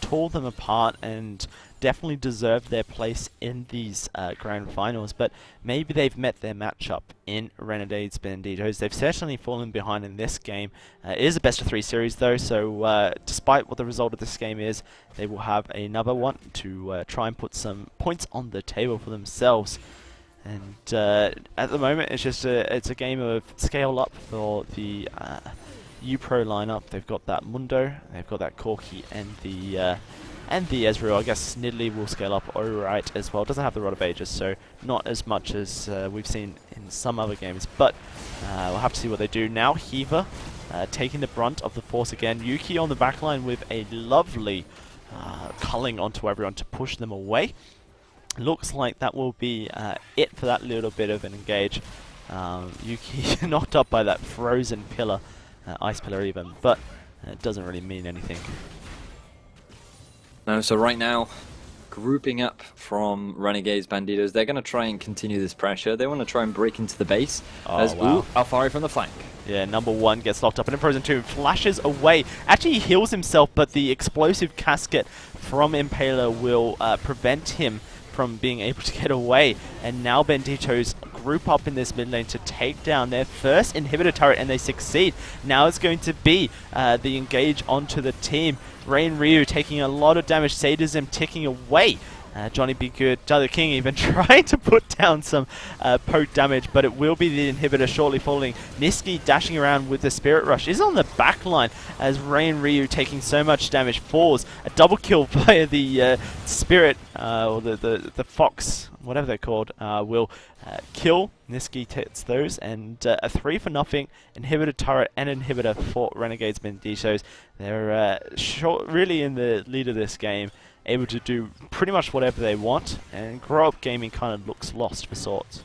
tore them apart, and definitely deserved their place in these grand finals. But maybe they've met their matchup in Renegades Banditos. They've certainly fallen behind in this game. It is a best of 3 series though, so despite what the result of this game is, they will have another one to try and put some points on the table for themselves. And at the moment, it's a game of scale up for the uPro lineup. They've got that Mundo, they've got that Corki, and the Ezreal. I guess Nidalee will scale up alright as well. Doesn't have the Rod of Ages, so not as much as we've seen in some other games. But we'll have to see what they do now. Hiva taking the brunt of the force again. Yuki on the backline with a lovely culling onto everyone to push them away. Looks like that will be it for that little bit of an engage. Yuki knocked up by that frozen pillar, ice pillar even, but it doesn't really mean anything. No, so right now, grouping up from Renegades Banditos, they're going to try and continue this pressure. They want to try and break into the base. Oh, wow. Alfari from the flank. Yeah, number 1 gets locked up in a Frozen Tomb, flashes away. Actually, he heals himself, but the explosive casket from Impaler will prevent him from being able to get away. And now Banditos group up in this mid lane to take down their first inhibitor turret, and they succeed. Now it's going to be the engage onto the team. Rain Ryu taking a lot of damage, Sadism ticking away. Johnny Be Good, the King even trying to put down some poke damage, but it will be the inhibitor shortly falling. Niski dashing around with the Spirit Rush is on the back line as Rain Ryu taking so much damage falls. A double kill via the Spirit, or the Fox, whatever they're called, will kill. Niski hits those, and a 3-0 inhibitor turret and inhibitor for Renegades Banditos. They're really in the lead of this game, able to do pretty much whatever they want, and Grow Up Gaming kind of looks lost for sorts.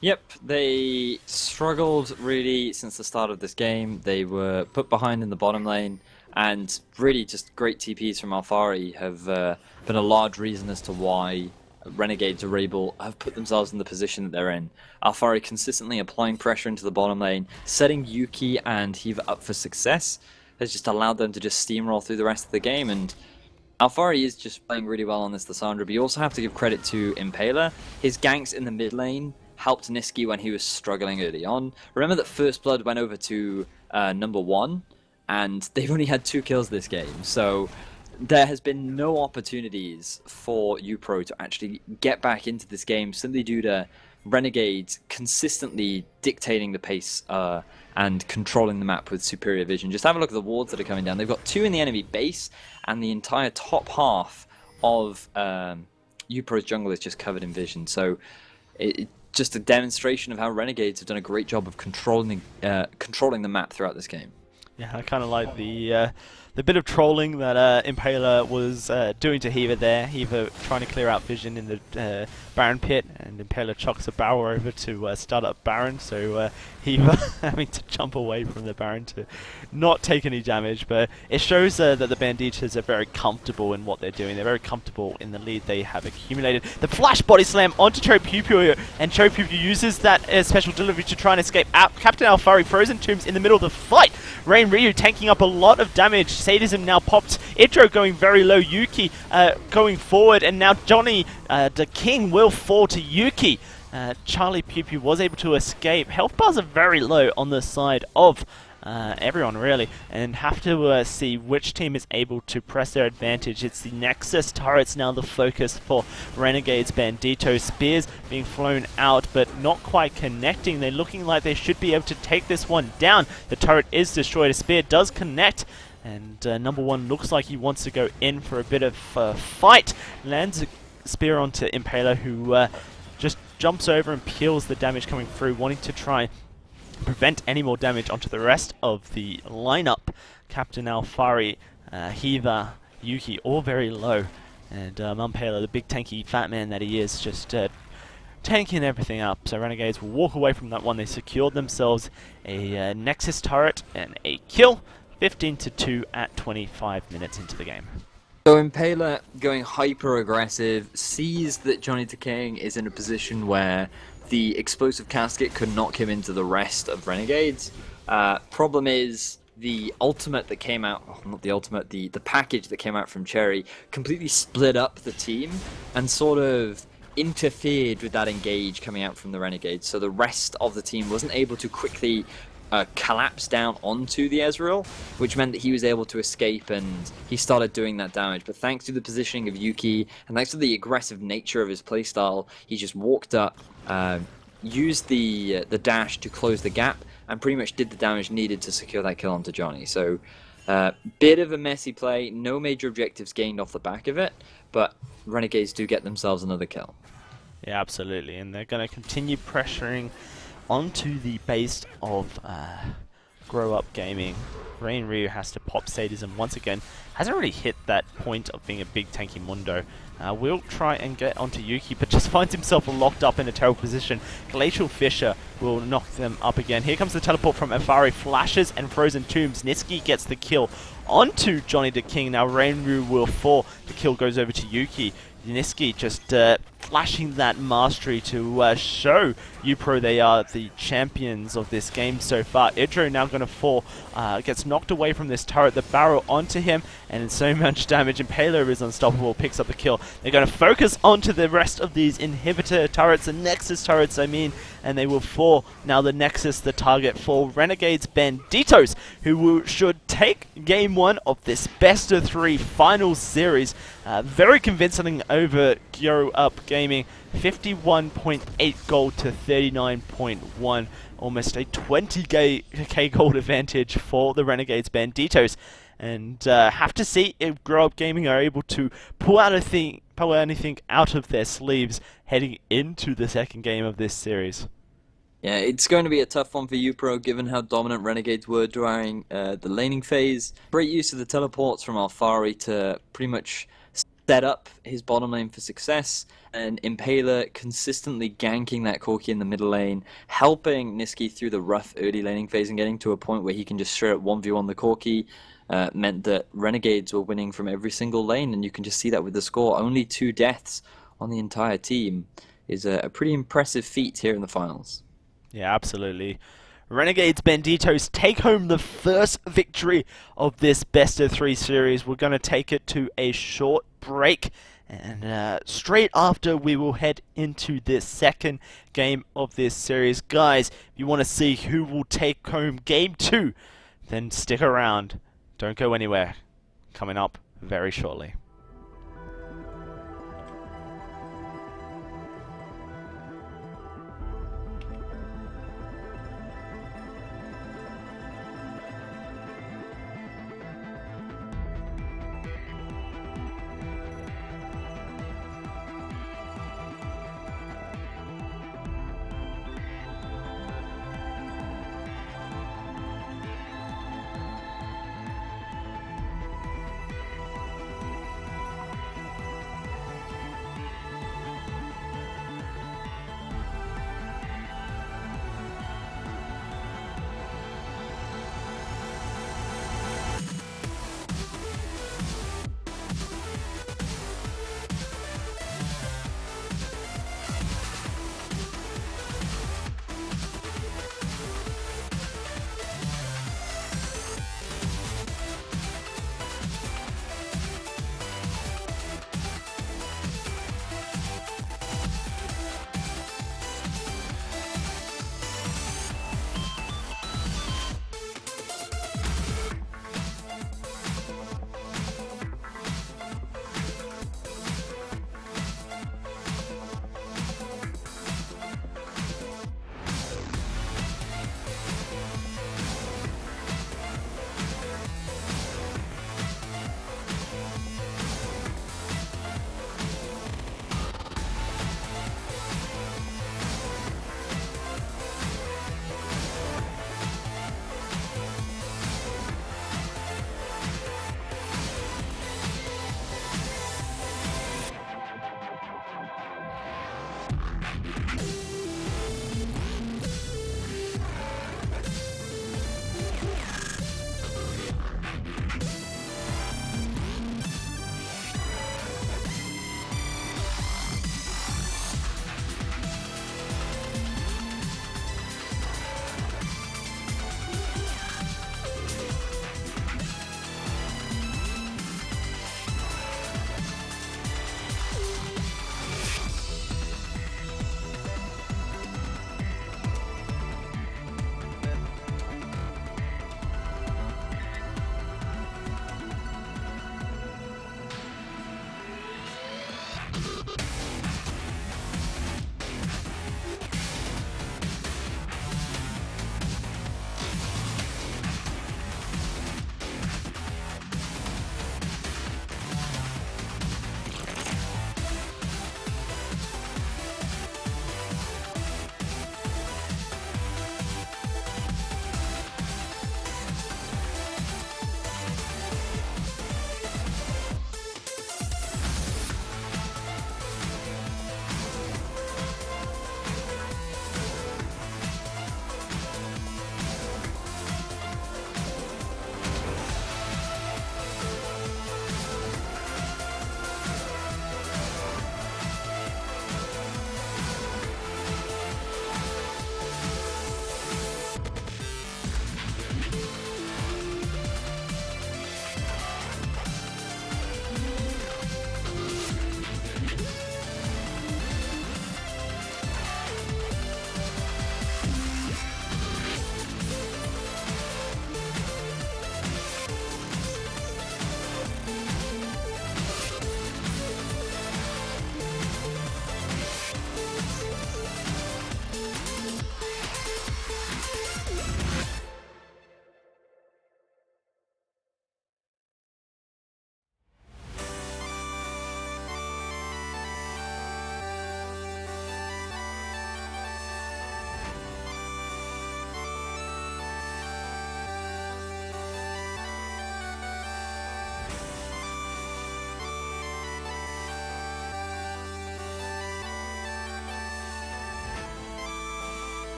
Yep, they struggled really since the start of this game. They were put behind in the bottom lane, And really just great TPs from Alfari have been a large reason as to why Renegades have put themselves in the position that they're in. Alfari consistently applying pressure into the bottom lane, setting Yuki and Hiva up for success, has just allowed them to just steamroll through the rest of the game. And Alfari is just playing really well on this Lissandra, but you also have to give credit to Impaler. His ganks in the mid lane helped Niski when he was struggling early on. Remember that First Blood went over to number 1, and they've only had 2 kills this game, so there has been no opportunities for uPro to actually get back into this game simply due to Renegades consistently dictating the pace and controlling the map with superior vision. Just have a look at the wards that are coming down. They've got 2 in the enemy base, and the entire top half of uPro's jungle is just covered in vision. So it's just a demonstration of how Renegades have done a great job of controlling the map throughout this game. Yeah, I kind of like the bit of trolling that Impaler was doing to Hiva there. Hiva trying to clear out vision in the Baron pit, and Impaler chucks a barrel over to start up Baron, so Hiva having to jump away from the Baron to not take any damage. But it shows that the Banditos are very comfortable in what they're doing. They're very comfortable in the lead they have accumulated. The flash body slam onto Chopupu, and Chopupu uses that special delivery to try and escape out. Captain Alfari, Frozen Tombs in the middle of the fight. Rain Ryu tanking up a lot of damage. Sadism now popped. iPro going very low. Yuki going forward, and now Johnny the King will fall to Yuki. Charlie Pew Pew was able to escape. Health bars are very low on the side of everyone, really, and have to see which team is able to press their advantage. It's the Nexus turrets now the focus for Renegades. Banditos, spears being flown out, but not quite connecting. They're looking like they should be able to take this one down. The turret is destroyed. A spear does connect, and number 1 looks like he wants to go in for a bit of fight. Lands a spear onto Impaler, who just jumps over and peels the damage coming through, wanting to try prevent any more damage onto the rest of the lineup. Captain Alfari, Hiva, Yuki, all very low, and Impaler, the big tanky fat man that he is, just tanking everything up. So Renegades will walk away from that one. They secured themselves a Nexus turret and a kill, 15-2 at 25 minutes into the game. So Impaler going hyper aggressive, sees that Johnny the King is in a position where the explosive casket could knock him into the rest of Renegades. Problem is, the ultimate that came out, not the ultimate, the package that came out from Cherry completely split up the team and sort of interfered with that engage coming out from the Renegades. So the rest of the team wasn't able to quickly collapse down onto the Ezreal, which meant that he was able to escape and he started doing that damage. But thanks to the positioning of Yuki and thanks to the aggressive nature of his playstyle, he just walked up, used the dash to close the gap, and pretty much did the damage needed to secure that kill onto Johnny. So bit of a messy play, no major objectives gained off the back of it, but Renegades do get themselves another kill. Yeah, absolutely, and they're going to continue pressuring onto the base of Grow Up Gaming. Rain Ryu has to pop Sadism once again. Hasn't really hit that point of being a big tanky Mundo. Will try and get onto Yuki, but just finds himself locked up in a terrible position. Glacial Fisher will knock them up again. Here comes the teleport from Alfari. Flashes and Frozen Tombs. Niski gets the kill onto Johnny the King. Now Rain Ryu will fall. The kill goes over to Yuki. Niski just flashing that mastery to show uPro they are the champions of this game so far. iPro now going to fall, gets knocked away from this turret, the barrel onto him, and so much damage. Impaler is unstoppable, picks up the kill. They're going to focus onto the rest of these inhibitor turrets, and Nexus turrets I mean, and they will fall. Now the Nexus, the target for Renegades Banditos, who should take game 1 of this best of 3 finals series very convincingly over Grow Up Gaming. 51.8 gold to 39.1, almost a 20k gold advantage for the Renegades Banditos. And have to see if Grow Up Gaming are able to pull anything out of their sleeves heading into the second game of this series. Yeah, it's going to be a tough one for uPro given how dominant Renegades were during the laning phase. Great use of the teleports from Alfari to pretty much set up his bottom lane for success, and Impaler consistently ganking that Corki in the middle lane, helping Niski through the rough early laning phase and getting to a point where he can just straight up 1v1 the Corki, meant that Renegades were winning from every single lane, and you can just see that with the score. Only 2 deaths on the entire team is a pretty impressive feat here in the finals. Yeah, absolutely. Renegades Banditos take home the first victory of this best of 3 series. We're going to take it to a short break, and straight after we will head into the second game of this series. Guys, if you want to see who will take home game 2, then stick around. Don't go anywhere. Coming up very shortly.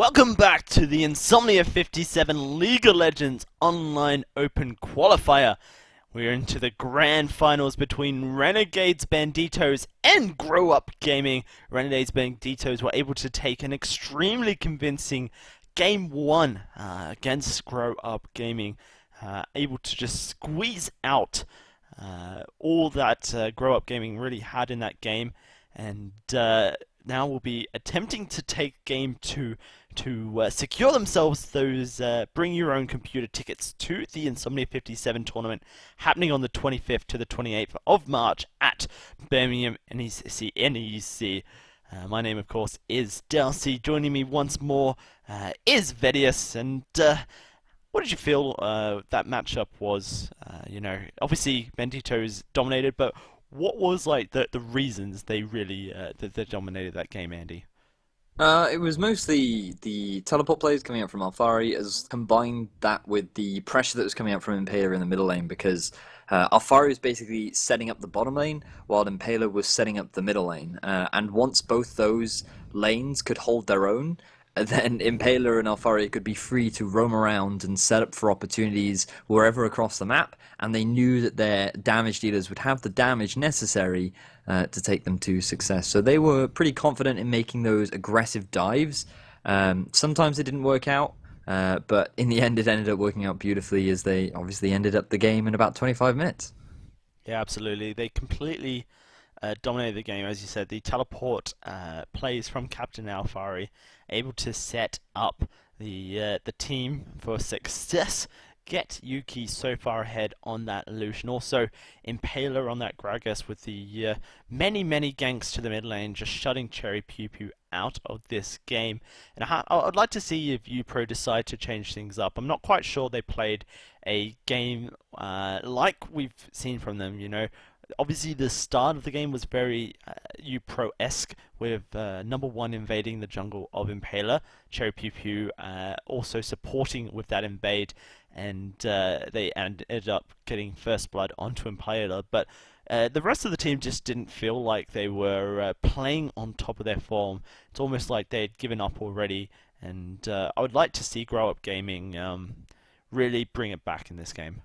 Welcome back to the Insomnia57 League of Legends Online Open Qualifier. We're into the grand finals between Renegades, Banditos, and Grow Up Gaming. Renegades, Banditos were able to take an extremely convincing Game 1 against Grow Up Gaming, able to just squeeze out all that Grow Up Gaming really had in that game, and now will be attempting to take Game 2 to secure themselves those bring your own computer tickets to the Insomnia 57 tournament happening on the 25th to the 28th of March at Birmingham NEC. My name, of course, is Darcy. Joining me once more is Vedius. And what did you feel that matchup was? Obviously Banditos dominated, but what was like the reasons they really they dominated that game, Andy? It was mostly the teleport plays coming out from Alfari, as combined that with the pressure that was coming out from Impaler in the middle lane, because Alfari was basically setting up the bottom lane, while Impaler was setting up the middle lane. And once both those lanes could hold their own, then Impaler and Alfari could be free to roam around and set up for opportunities wherever across the map, and they knew that their damage dealers would have the damage necessary to take them to success. So they were pretty confident in making those aggressive dives. Sometimes it didn't work out, but in the end it ended up working out beautifully, as they obviously ended up the game in about 25 minutes. Yeah, absolutely. They completely dominated the game, as you said. The teleport plays from Captain Alfari, able to set up the team for success. Get Yuki so far ahead on that Lucian. Also, Impaler on that Gragas with the many ganks to the mid lane, just shutting Cherry Pew Pew out of this game. And I'd like to see if uPro decide to change things up. I'm not quite sure they played a game like we've seen from them, Obviously, the start of the game was very uPro-esque, with number 1 invading the jungle of Impaler, Cherry Pew Pew also supporting with that invade, and they ended up getting first blood onto Impaler. But the rest of the team just didn't feel like they were playing on top of their form. It's almost like they had given up already, and I would like to see Grow Up Gaming really bring it back in this game.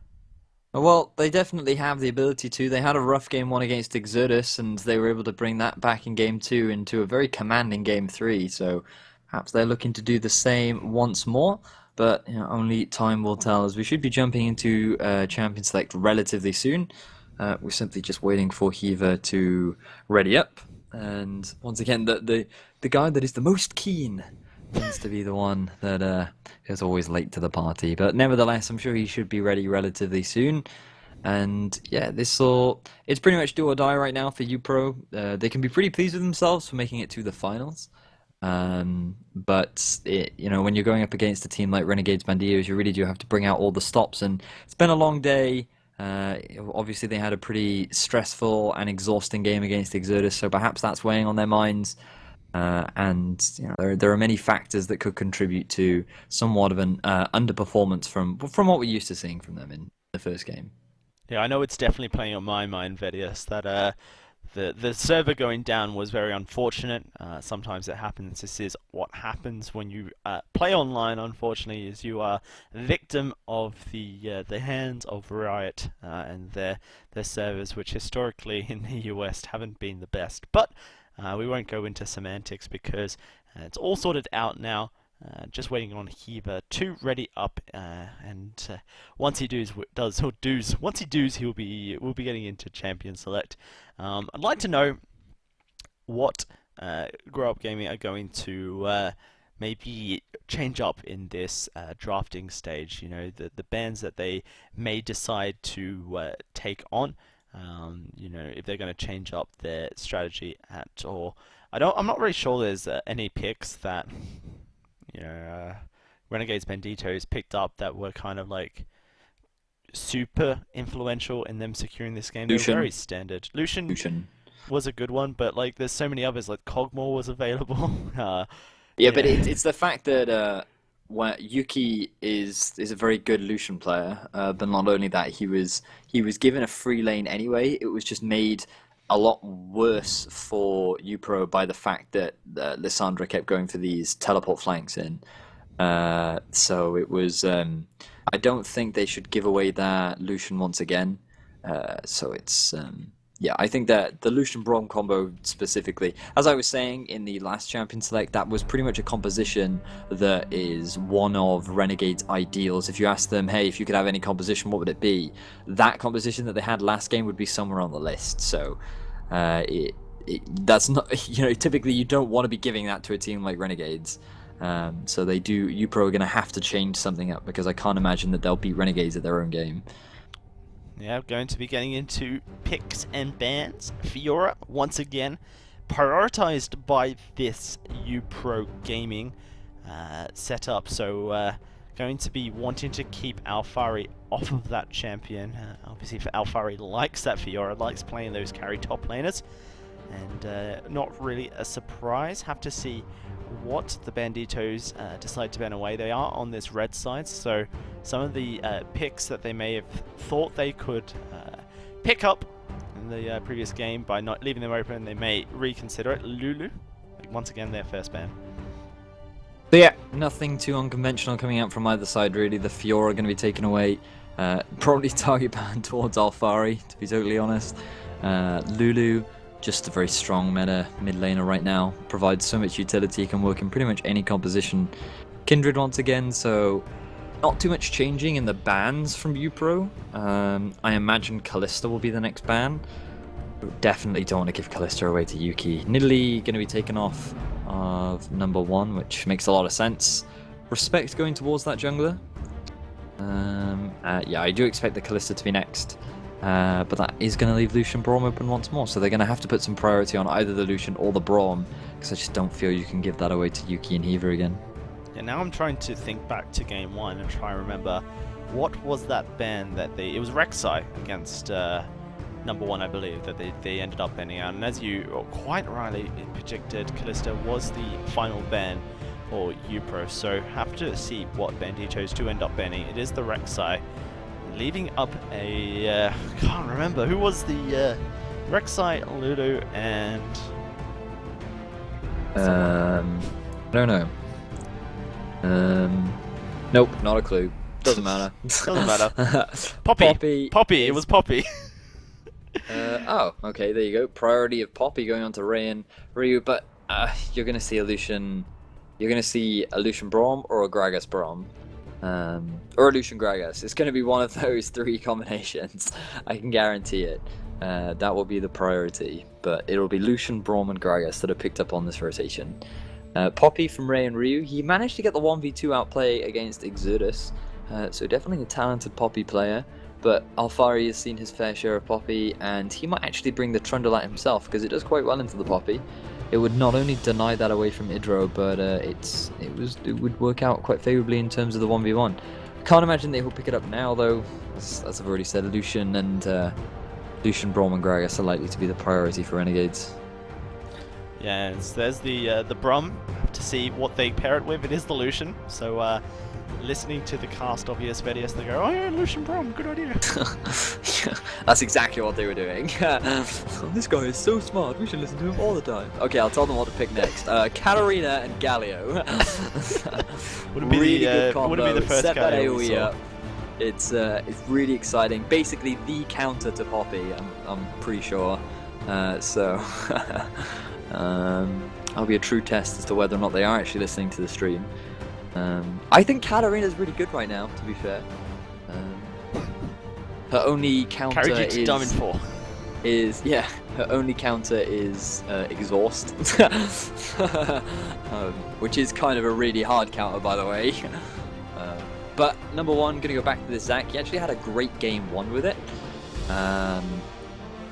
Well, they definitely have the ability to. They had a rough game 1 against Exodus, and they were able to bring that back in game 2 into a very commanding game 3. So perhaps they're looking to do the same once more. But only time will tell, as we should be jumping into Champion Select relatively soon. We're simply just waiting for Hiva to ready up. And once again, the guy that is the most keen tends to be the one that is always late to the party. But nevertheless, I'm sure he should be ready relatively soon. And yeah, it's pretty much do or die right now for uPro. They can be pretty pleased with themselves for making it to the finals. But when you're going up against a team like Renegades, Banditos, you really do have to bring out all the stops. And it's been a long day. Obviously, they had a pretty stressful and exhausting game against Exodus, so perhaps that's weighing on their minds. And there are many factors that could contribute to somewhat of an underperformance from what we're used to seeing from them in the first game. Yeah, I know it's definitely playing on my mind, Vedius, that the server going down was very unfortunate. Sometimes it happens. This is what happens when you play online. Unfortunately, is you are a victim of the hands of Riot and their servers, which historically in the US haven't been the best. But we won't go into semantics because it's all sorted out now. Just waiting on Hiva to ready up, and once he does, he'll be getting into Champion Select. I'd like to know what Grow Up Gaming are going to maybe change up in this drafting stage. The bands that they may decide to take on. If they're going to change up their strategy at all. I'm not really sure there's any picks that Renegades Banditos picked up that were kind of like super influential in them securing this game. They're very standard. Lucian was a good one, but like there's so many others. Like Cogmore was available. Yeah, but it's the fact that Yuki is a very good Lucian player, but not only that, he was given a free lane anyway. It was just made a lot worse for uPro by the fact that Lissandra kept going for these teleport flanks in. So it was. I don't think they should give away that Lucian once again. So it's. Yeah, I think that the Lucian Braum combo specifically, as I was saying in the last Champion Select, that was pretty much a composition that is one of Renegade's ideals. If you ask them, hey, if you could have any composition, what would it be? That composition that they had last game would be somewhere on the list. So that's not, typically you don't want to be giving that to a team like Renegades. So uPro are going to have to change something up because I can't imagine that they'll beat Renegades at their own game. Yeah, going to be getting into picks and bans. Fiora, once again, prioritized by this uPro gaming setup. So going to be wanting to keep Alphari off of that champion. Obviously, Alphari likes that Fiora, likes playing those carry top laners. And not really a surprise. Have to see what the Banditos decide to ban away. They are on this red side, so some of the picks that they may have thought they could pick up in the previous game by not leaving them open, they may reconsider it. Lulu, once again, their first ban. So yeah, nothing too unconventional coming out from either side really. The Fiora are going to be taken away. Probably target ban towards Alphari, to be totally honest. Lulu, just a very strong meta mid laner right now. Provides so much utility, can work in pretty much any composition. Kindred once again, so not too much changing in the bans from uPro. I imagine Kalista will be the next ban. Definitely don't want to give Kalista away to Yuki. Nidalee going to be taken off of number 1, which makes a lot of sense. Respect going towards that jungler. Yeah, I do expect the Kalista to be next. But that is going to leave Lucian Braum open once more, so they're going to have to put some priority on either the Lucian or the Braum, because I just don't feel you can give that away to Yuki and Hiva again. Yeah, now I'm trying to think back to game 1 and try and remember what was that ban that it was Rek'Sai against number 1, I believe, that they ended up banning out. And as you quite rightly projected, Kalista was the final ban for uPro, so have to see what Banditos do end up banning. It is the Rek'Sai, leaving up a can't remember who was the Rek'Sai, Lulu, and I don't know. Nope, not a clue. Doesn't matter. Doesn't matter. Poppy. It was Poppy. Oh, okay, there you go. Priority of Poppy going on to Ray and Ryu, but you're going to see a Lucian. You're going to see a Lucian Braum or a Gragas Braum. Or a Lucian Gragas. It's going to be one of those 3 combinations. I can guarantee it. That will be the priority. But it'll be Lucian, Braum, and Gragas that are picked up on this rotation. Poppy from Ray and Ryu. He managed to get the 1v2 outplay against Exodus. So definitely a talented Poppy player. But Alphari has seen his fair share of Poppy, and he might actually bring the Trundle at himself, because it does quite well into the Poppy. It would not only deny that away from Idro, but it would work out quite favourably in terms of the 1v1. Can't imagine they will pick it up now, though. As I've already said, Lucian and Lucian, Braum, and Gragas are likely to be the priority for Renegades. Yeah, there's the Braum. Have to see what they pair it with. It is the Lucian, so listening to the cast of ES they go, oh yeah, Lucian Braum, good idea. That's exactly what they were doing. This guy is so smart, we should listen to him all the time. Okay, I'll tell them what to pick next. Katarina and Galio. Would be really good combo. Would it be the first Set that AoE up. It's really exciting. Basically the counter to Poppy, I'm pretty sure. So that'll be a true test as to whether or not they are actually listening to the stream. I think Katarina's really good right now, to be fair. Her only counter her only counter is exhaust, which is kind of a really hard counter, by the way. But number 1, gonna go back to this Zac. He actually had a great game 1 with it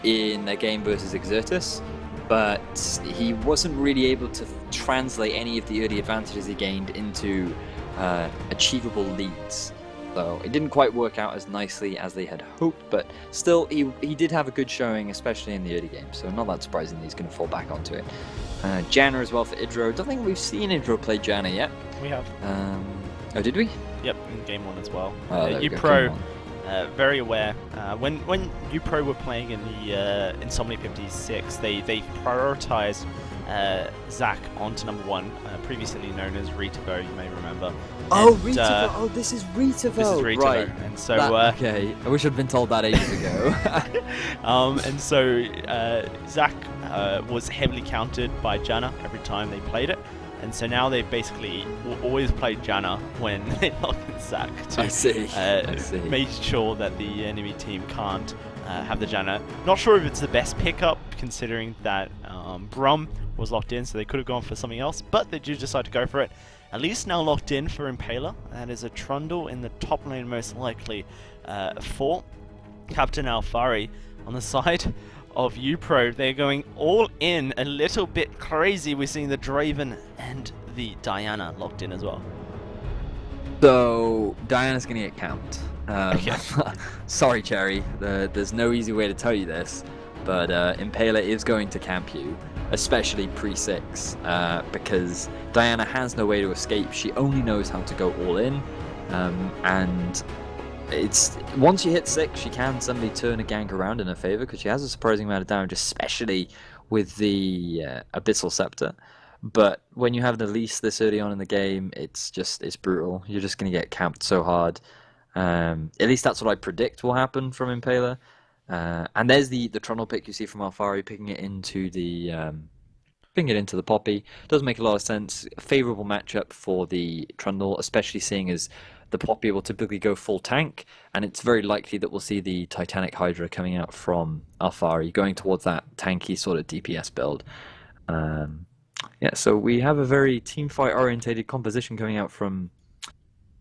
in a game versus Exertus. But he wasn't really able to translate any of the early advantages he gained into achievable leads. So it didn't quite work out as nicely as they had hoped, but still he did have a good showing, especially in the early game, so not that surprising that he's going to fall back onto it. Janna as well for Idro. Don't think we've seen Idro play Janna yet. We have. Oh, did we? Yep, in game 1 as well. Oh, uPro very aware. When uPro were playing in the Insomnia 56, they prioritized Zac onto number 1, previously known as Retavo, you may remember. Oh, And, Retavo! Oh, this is Retavo! This is Retavo, right. and so okay, I wish I'd been told that ages ago. and so Zac was heavily countered by Janna every time they played it. And so now they've basically always played Janna when they lock in Zac to make sure that the enemy team can't have the Janna. Not sure if it's the best pickup, considering that Brum was locked in, so they could have gone for something else, but they do decide to go for it. At least now locked in for Impaler. That is a Trundle in the top lane, most likely for Captain Alfari. On the side of uPro, they're going all in, a little bit crazy. We're seeing the Draven and the Diana locked in as well. So Diana's gonna get camped. Okay. Sorry, Cherry. There's no easy way to tell you this, but Impaler is going to camp you, especially pre-6, because Diana has no way to escape. She only knows how to go all in, and it's once you hit 6, she can suddenly turn a gank around in her favor because she has a surprising amount of damage, especially with the Abyssal Scepter. But when you have the least this early on in the game, it's brutal. You're just going to get camped so hard. At least that's what I predict will happen from Impaler. And there's the Trundle pick you see from Alfari, picking it into the Poppy. Does make a lot of sense. A favorable matchup for the Trundle, especially seeing as the Poppy will typically go full tank, and it's very likely that we'll see the Titanic Hydra coming out from Alfari, going towards that tanky sort of DPS build. Yeah, so we have a very teamfight orientated composition coming out from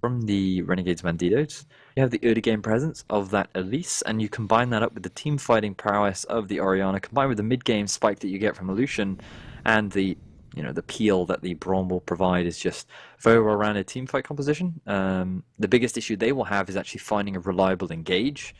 the Renegades Banditos. You have the early game presence of that Elise, and you combine that up with the team fighting prowess of the Orianna, combined with the mid game spike that you get from Lucian, and the peel that the Braum will provide is just very well-rounded teamfight composition. The biggest issue they will have is actually finding a reliable engage.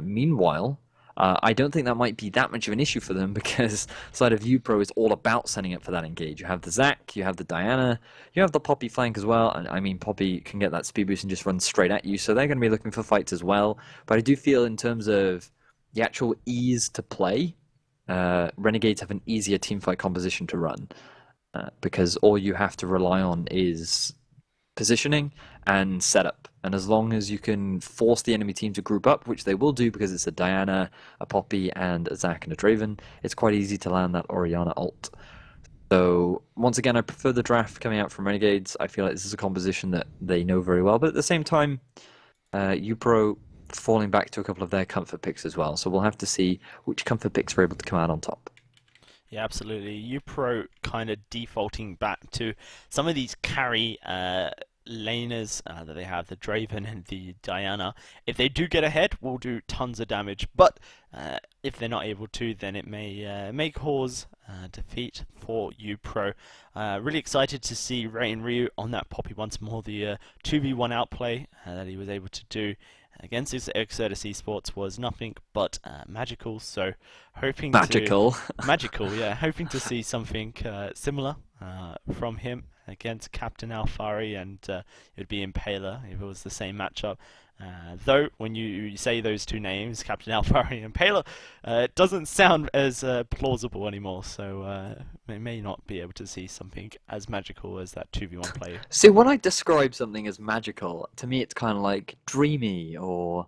Meanwhile, I don't think that might be that much of an issue for them, because side of uPro is all about setting up for that engage. You have the Zac, you have the Diana, you have the Poppy flank as well. And I mean, Poppy can get that speed boost and just run straight at you, so they're going to be looking for fights as well. But I do feel in terms of the actual ease to play, Renegades have an easier teamfight composition to run. Because all you have to rely on is positioning and setup. And as long as you can force the enemy team to group up, which they will do because it's a Diana, a Poppy, and a Zac and a Draven, it's quite easy to land that Orianna ult. So once again, I prefer the draft coming out from Renegades. I feel like this is a composition that they know very well. But at the same time, uPro falling back to a couple of their comfort picks as well. So we'll have to see which comfort picks are able to come out on top. Yeah, absolutely. uPro kind of defaulting back to some of these carry laners that they have, the Draven and the Diana. If they do get ahead, will do tons of damage. But if they're not able to, then it may cause defeat for uPro. Really excited to see Rain Ryu on that Poppy once more. The 2v1 outplay that he was able to do against Exertus Esports was nothing but magical. So hoping magical, yeah, hoping to see something similar from him against Captain Alfari, and it would be Impaler if it was the same matchup. Though when you say those two names, Captain Alfari and Impaler, it doesn't sound as plausible anymore. So we may not be able to see something as magical as that 2v1 play. See, when I describe something as magical, to me it's kind of like dreamy or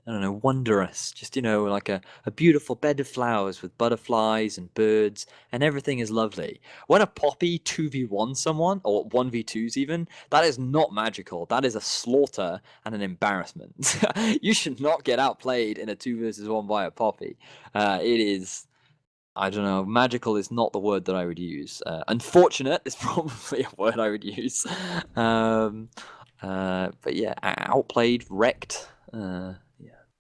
I don't know, wondrous. Just, like a beautiful bed of flowers with butterflies and birds, and everything is lovely. When a Poppy 2v1 someone, or 1v2s even, that is not magical. That is a slaughter and an embarrassment. You should not get outplayed in a 2 versus 1 by a Poppy. It is, I don't know, magical is not the word that I would use. Unfortunate is probably a word I would use. But yeah, outplayed, wrecked.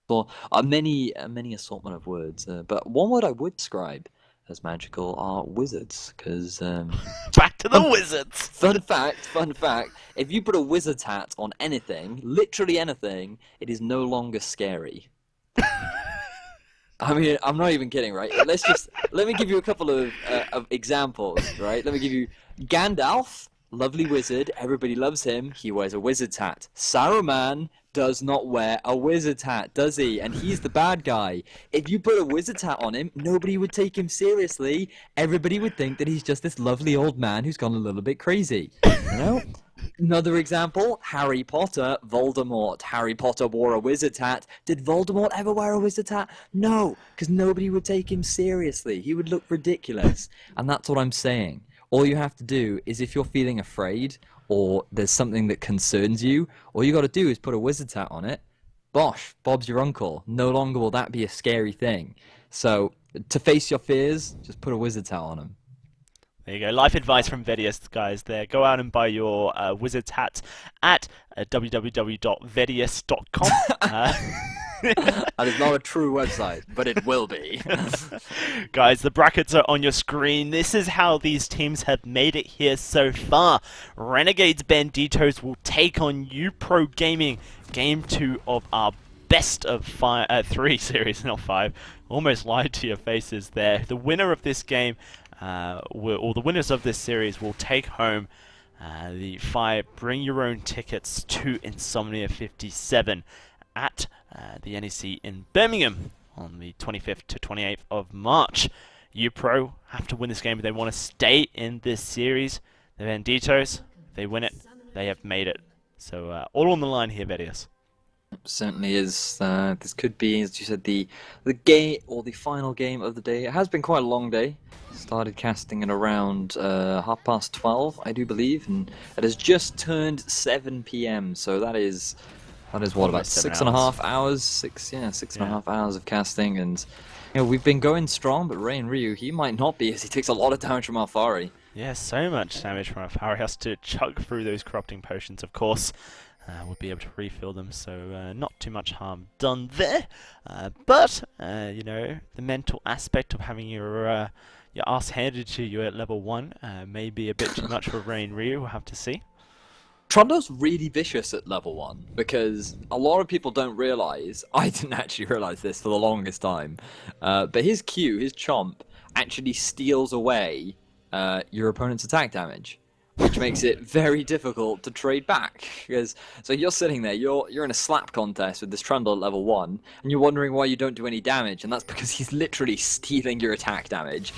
For many assortment of words, but one word I would describe as magical are wizards, because back to the wizards. Fun fact, if you put a wizard's hat on anything, literally anything, it is no longer scary. I mean, I'm not even kidding, right? Let me give you a couple of examples, right? Let me give you Gandalf, lovely wizard, everybody loves him, he wears a wizard's hat. Saruman does not wear a wizard's hat, does he? And he's the bad guy. If you put a wizard's hat on him, nobody would take him seriously. Everybody would think that he's just this lovely old man who's gone a little bit crazy. You know? Another example, Harry Potter, Voldemort. Harry Potter wore a wizard's hat. Did Voldemort ever wear a wizard's hat? No, because nobody would take him seriously. He would look ridiculous. And that's what I'm saying. All you have to do is if you're feeling afraid or there's something that concerns you, all you got to do is put a wizard's hat on it. Bosh, Bob's your uncle. No longer will that be a scary thing. So to face your fears, just put a wizard's hat on him. There you go. Life advice from Vedius, guys. There, go out and buy your wizard's hat at www.vedius.com. That is not a true website, but it will be. Guys, the brackets are on your screen. This is how these teams have made it here so far. Renegades Banditos will take on uPro Gaming. Game 2 of our best of 3 series, not 5. Almost lied to your faces there. The winner of this game, or the winners of this series, will take home the 5 Bring Your Own tickets to Insomnia 57 at the NEC in Birmingham on the 25th to 28th of March. uPro have to win this game if they want to stay in this series. The Banditos, if they win it, they have made it. So all on the line here, Vedius. Certainly is. This could be, as you said, the game or the final game of the day. It has been quite a long day. Started casting at around 12:30, I do believe, and it has just turned 7 p.m. So that is what, about 6.5 hours? 6.5 hours of casting, and you know we've been going strong. But Ray and Ryu, he might not be, as he takes a lot of damage from Alfari. Yeah, so much damage from Alfari. Has to chug through those corrupting potions, of course. We'll be able to refill them, so not too much harm done there. But you know, the mental aspect of having your ass handed to you at level 1 may be a bit too much for Ray and Ryu. We'll have to see. Trundle's really vicious at level 1 because a lot of people don't realize, I didn't actually realize this for the longest time, but his Q, his chomp, actually steals away your opponent's attack damage, which makes it very difficult to trade back. Because so you're sitting there, you're in a slap contest with this Trundle at level 1, and you're wondering why you don't do any damage, and that's because he's literally stealing your attack damage.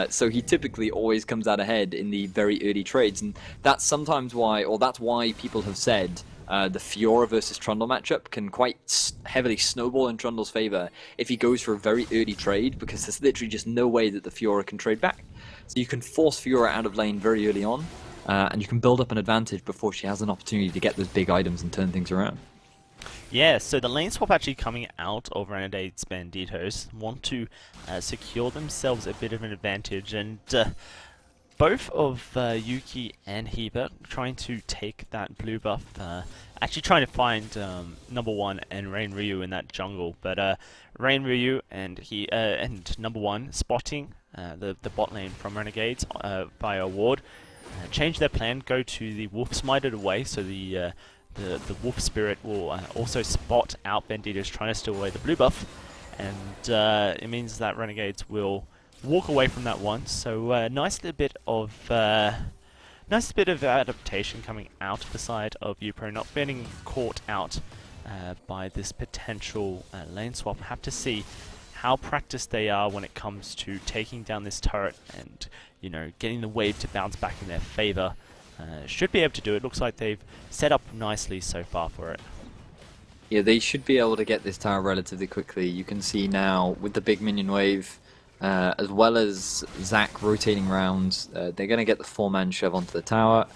So he typically always comes out ahead in the very early trades, and that's sometimes why, or that's why people have said the Fiora versus Trundle matchup can quite heavily snowball in Trundle's favor if he goes for a very early trade, because there's literally just no way that the Fiora can trade back. So you can force Fiora out of lane very early on, and you can build up an advantage before she has an opportunity to get those big items and turn things around. Yeah, so the lane swap actually coming out of Renegades Banditos want to secure themselves a bit of an advantage, and both of Yuki and Heba trying to take that blue buff, actually trying to find number 1 and Rain Ryu in that jungle, but Rain Ryu and number 1 spotting the bot lane from Renegades via a ward. Change their plan, go to the Wolf Smite it away, so the Wolf Spirit will also spot out Banditos trying to steal away the blue buff, and it means that Renegades will walk away from that one. So nice bit of adaptation coming out of the side of uPro, not getting caught out by this potential lane swap. Have to see how practiced they are when it comes to taking down this turret and, you know, getting the wave to bounce back in their favor. Should be able to do it. Looks like they've set up nicely so far for it. Yeah, they should be able to get this tower relatively quickly. You can see now with the big minion wave, as well as Zac rotating rounds, they're going to get the 4-man shove onto the tower.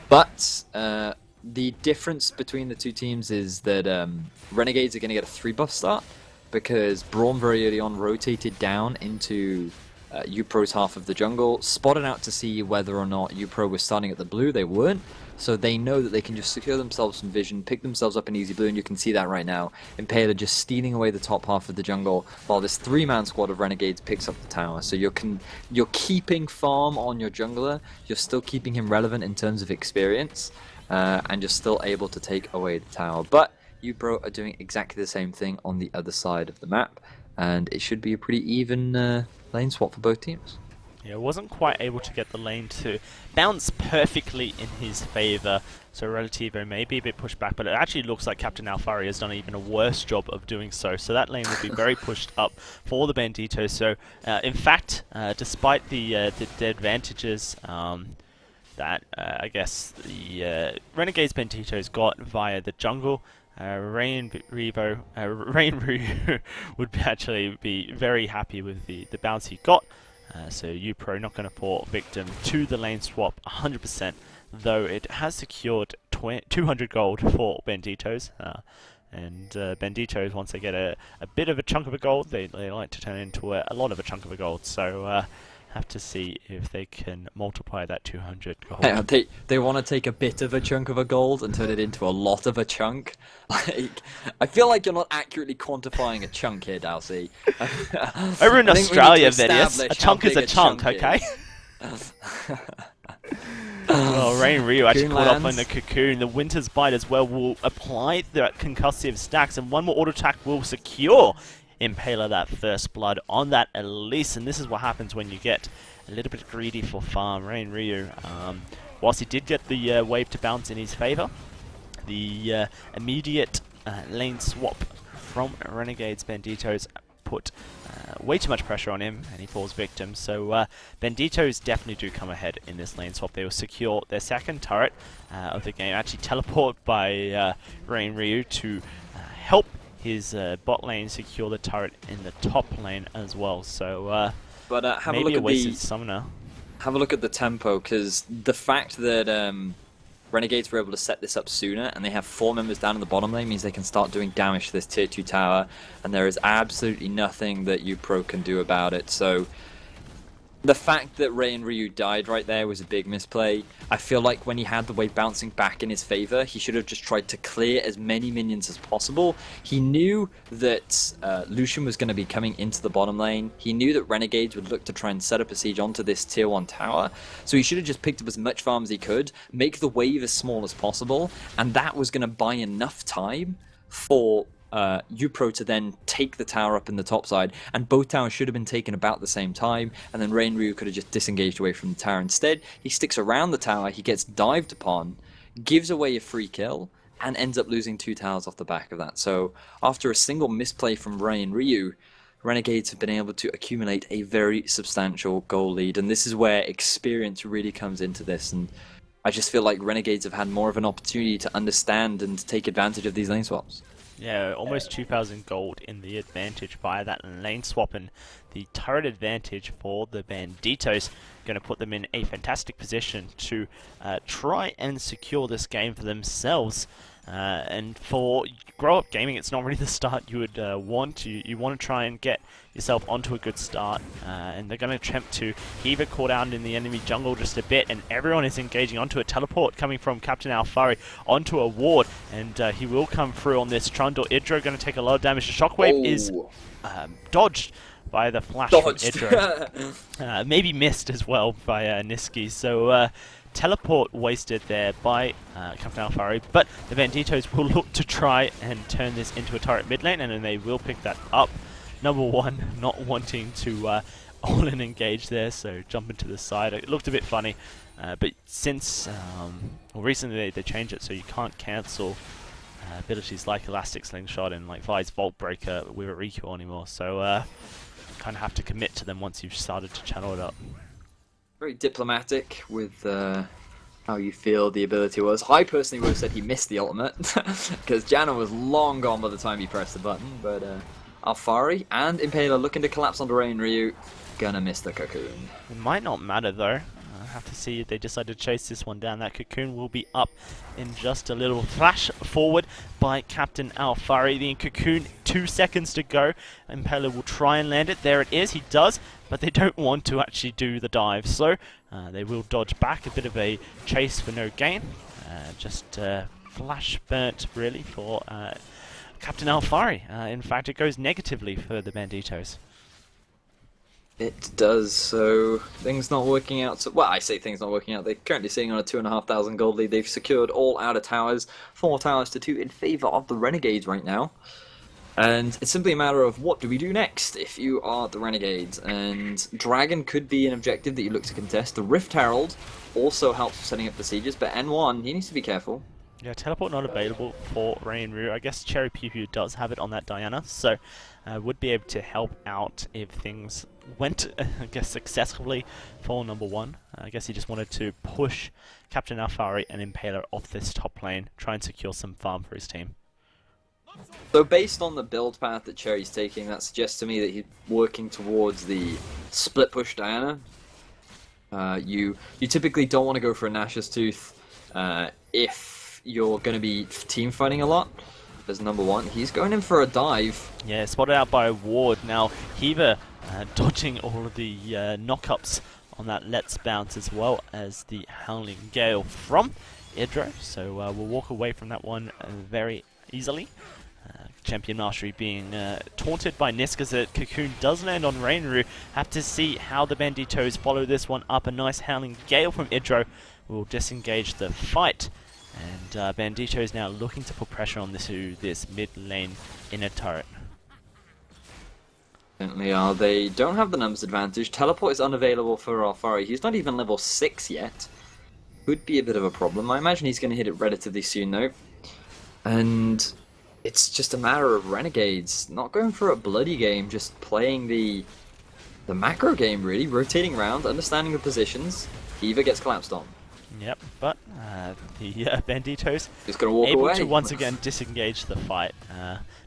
But the difference between the two teams is that Renegades are going to get a 3-buff start, because Braum very early on rotated down into uPro's half of the jungle, spotted out to see whether or not uPro was starting at the blue. They weren't, so they know that they can just secure themselves some vision, pick themselves up an easy blue, and you can see that right now. Impala just stealing away the top half of the jungle, while this 3-man squad of Renegades picks up the tower. So you're keeping farm on your jungler, you're still keeping him relevant in terms of experience, and you're still able to take away the tower. But uPro are doing exactly the same thing on the other side of the map, and it should be a pretty even lane swap for both teams. Yeah, wasn't quite able to get the lane to bounce perfectly in his favour, so Relativo may be a bit pushed back, but it actually looks like Captain Alfari has done even a worse job of doing so. So that lane will be very pushed up for the Banditos. So, in fact, despite the advantages that I guess the Renegades Banditos got via the jungle, Rain Ryu would actually be very happy with the bounce he got. So uPro not going to fall victim to the lane swap 100%, though it has secured 200 gold for Banditos. And Banditos, once they get a bit of a chunk of a gold, they like to turn into a lot of a chunk of a gold. So have to see if they can multiply that 200 gold. Yeah, they want to take a bit of a chunk of a gold and turn it into a lot of a chunk. Like, I feel like you're not accurately quantifying a chunk here, Dalsy. Over in Australia, Vidius, a chunk is a chunk, okay? Well, Rain Ryu actually caught up on the cocoon. The Winter's Bite as well will apply the concussive stacks, and one more auto attack will secure Impaler that first blood on that Elise. And this is what happens when you get a little bit greedy for farm. Rain Ryu, whilst he did get the wave to bounce in his favour, the immediate lane swap from Renegades Banditos put way too much pressure on him, and he falls victim. So Banditos definitely do come ahead in this lane swap. They will secure their second turret of the game, actually teleport by Rain Ryu to help his bot lane secure the turret in the top lane as well. So but have maybe a look a at wasted summoner. Have a look at the tempo, because the fact that Renegades were able to set this up sooner, and they have 4 members down in the bottom lane, means they can start doing damage to this tier 2 tower, and there is absolutely nothing that uPro can do about it. So the fact that Rain Ryu died right there was a big misplay. I feel like when he had the wave bouncing back in his favor, he should have just tried to clear as many minions as possible. He knew that Lucian was going to be coming into the bottom lane. He knew that Renegades would look to try and set up a siege onto this tier 1 tower. So he should have just picked up as much farm as he could, make the wave as small as possible, and that was going to buy enough time for uPro to then take the tower up in the top side, and both towers should have been taken about the same time, and then Rain Ryu could have just disengaged away from the tower. Instead, he sticks around the tower, he gets dived upon, gives away a free kill, and ends up losing 2 towers off the back of that. So after a single misplay from Rain Ryu, Renegades have been able to accumulate a very substantial goal lead, and this is where experience really comes into this. And I just feel like Renegades have had more of an opportunity to understand and take advantage of these lane swaps. Yeah, almost 2,000 gold in the advantage via that lane swap, and the turret advantage for the Banditos going to put them in a fantastic position to try and secure this game for themselves. And for Grow Up Gaming, it's not really the start you would want. You want to try and get yourself onto a good start, and they're going to attempt to keep it caught out in the enemy jungle just a bit, and everyone is engaging onto a teleport coming from Captain Alfari onto a ward, and he will come through on this Trundle. Idro going to take a lot of damage. The shockwave is dodged by the flash from Idro. Maybe missed as well by Niski. So teleport wasted there by Captain Alfari, but the Banditos will look to try and turn this into a turret mid lane, and then they will pick that up. Number one, not wanting to all-in engage there, so jumping to the side. It looked a bit funny, but since well, recently they changed it so you can't cancel abilities like Elastic Slingshot and like Vi's Vault Breaker with a recall anymore, so kind of have to commit to them once you've started to channel it up. Very diplomatic with how you feel the ability was. I personally would have said he missed the ultimate, because Janna was long gone by the time he pressed the button, but Alfari and Impaler looking to collapse onto Rain Ryu, gonna miss the cocoon. It might not matter though. I have to see if they decide to chase this one down. That cocoon will be up in just a little. Flash forward by Captain Alfari. The cocoon, 2 seconds to go. Impaler will try and land it. There it is. He does, but they don't want to actually do the dive. So they will dodge back. A bit of a chase for no gain. Just flash burnt really for Captain Alfari. In fact, it goes negatively for the Banditos. It does, so things not working out. So, well, I say things not working out. They're currently sitting on a 2,500 gold lead. They've secured all outer towers, 4 towers to 2 in favour of the Renegades right now. And it's simply a matter of what do we do next if you are the Renegades. And Dragon could be an objective that you look to contest. The Rift Herald also helps with setting up the sieges, but N1, he needs to be careful. Yeah, teleport not available for Rain Ryu. I guess Cherry Pew Pew does have it on that Diana, so would be able to help out if things went, I guess, successfully for number 1. I guess he just wanted to push Captain Alfari and Impaler off this top lane, try and secure some farm for his team. So based on the build path that Cherry's taking, that suggests to me that he's working towards the split push Diana. You typically don't want to go for a Nash's Tooth if you're going to be team fighting a lot. As number 1, he's going in for a dive. Yeah, spotted out by Ward. Now Heaver dodging all of the knockups on that Let's Bounce, as well as the Howling Gale from Idro. So we'll walk away from that one very easily. Champion Mastery being taunted by Nisk as a Cocoon does land on Rainru. Have to see how the Banditos follow this one up. A nice Howling Gale from Idro will disengage the fight. And Banditos now looking to put pressure on this mid lane inner turret. Certainly are. They don't have the numbers advantage. Teleport is unavailable for Alfari. He's not even level 6 yet. Could be a bit of a problem. I imagine he's going to hit it relatively soon though. And it's just a matter of Renegades not going for a bloody game, just playing the macro game really, rotating around, understanding the positions. Eva gets collapsed on. Yep, but the Banditos just gonna walk able away to once again disengage the fight.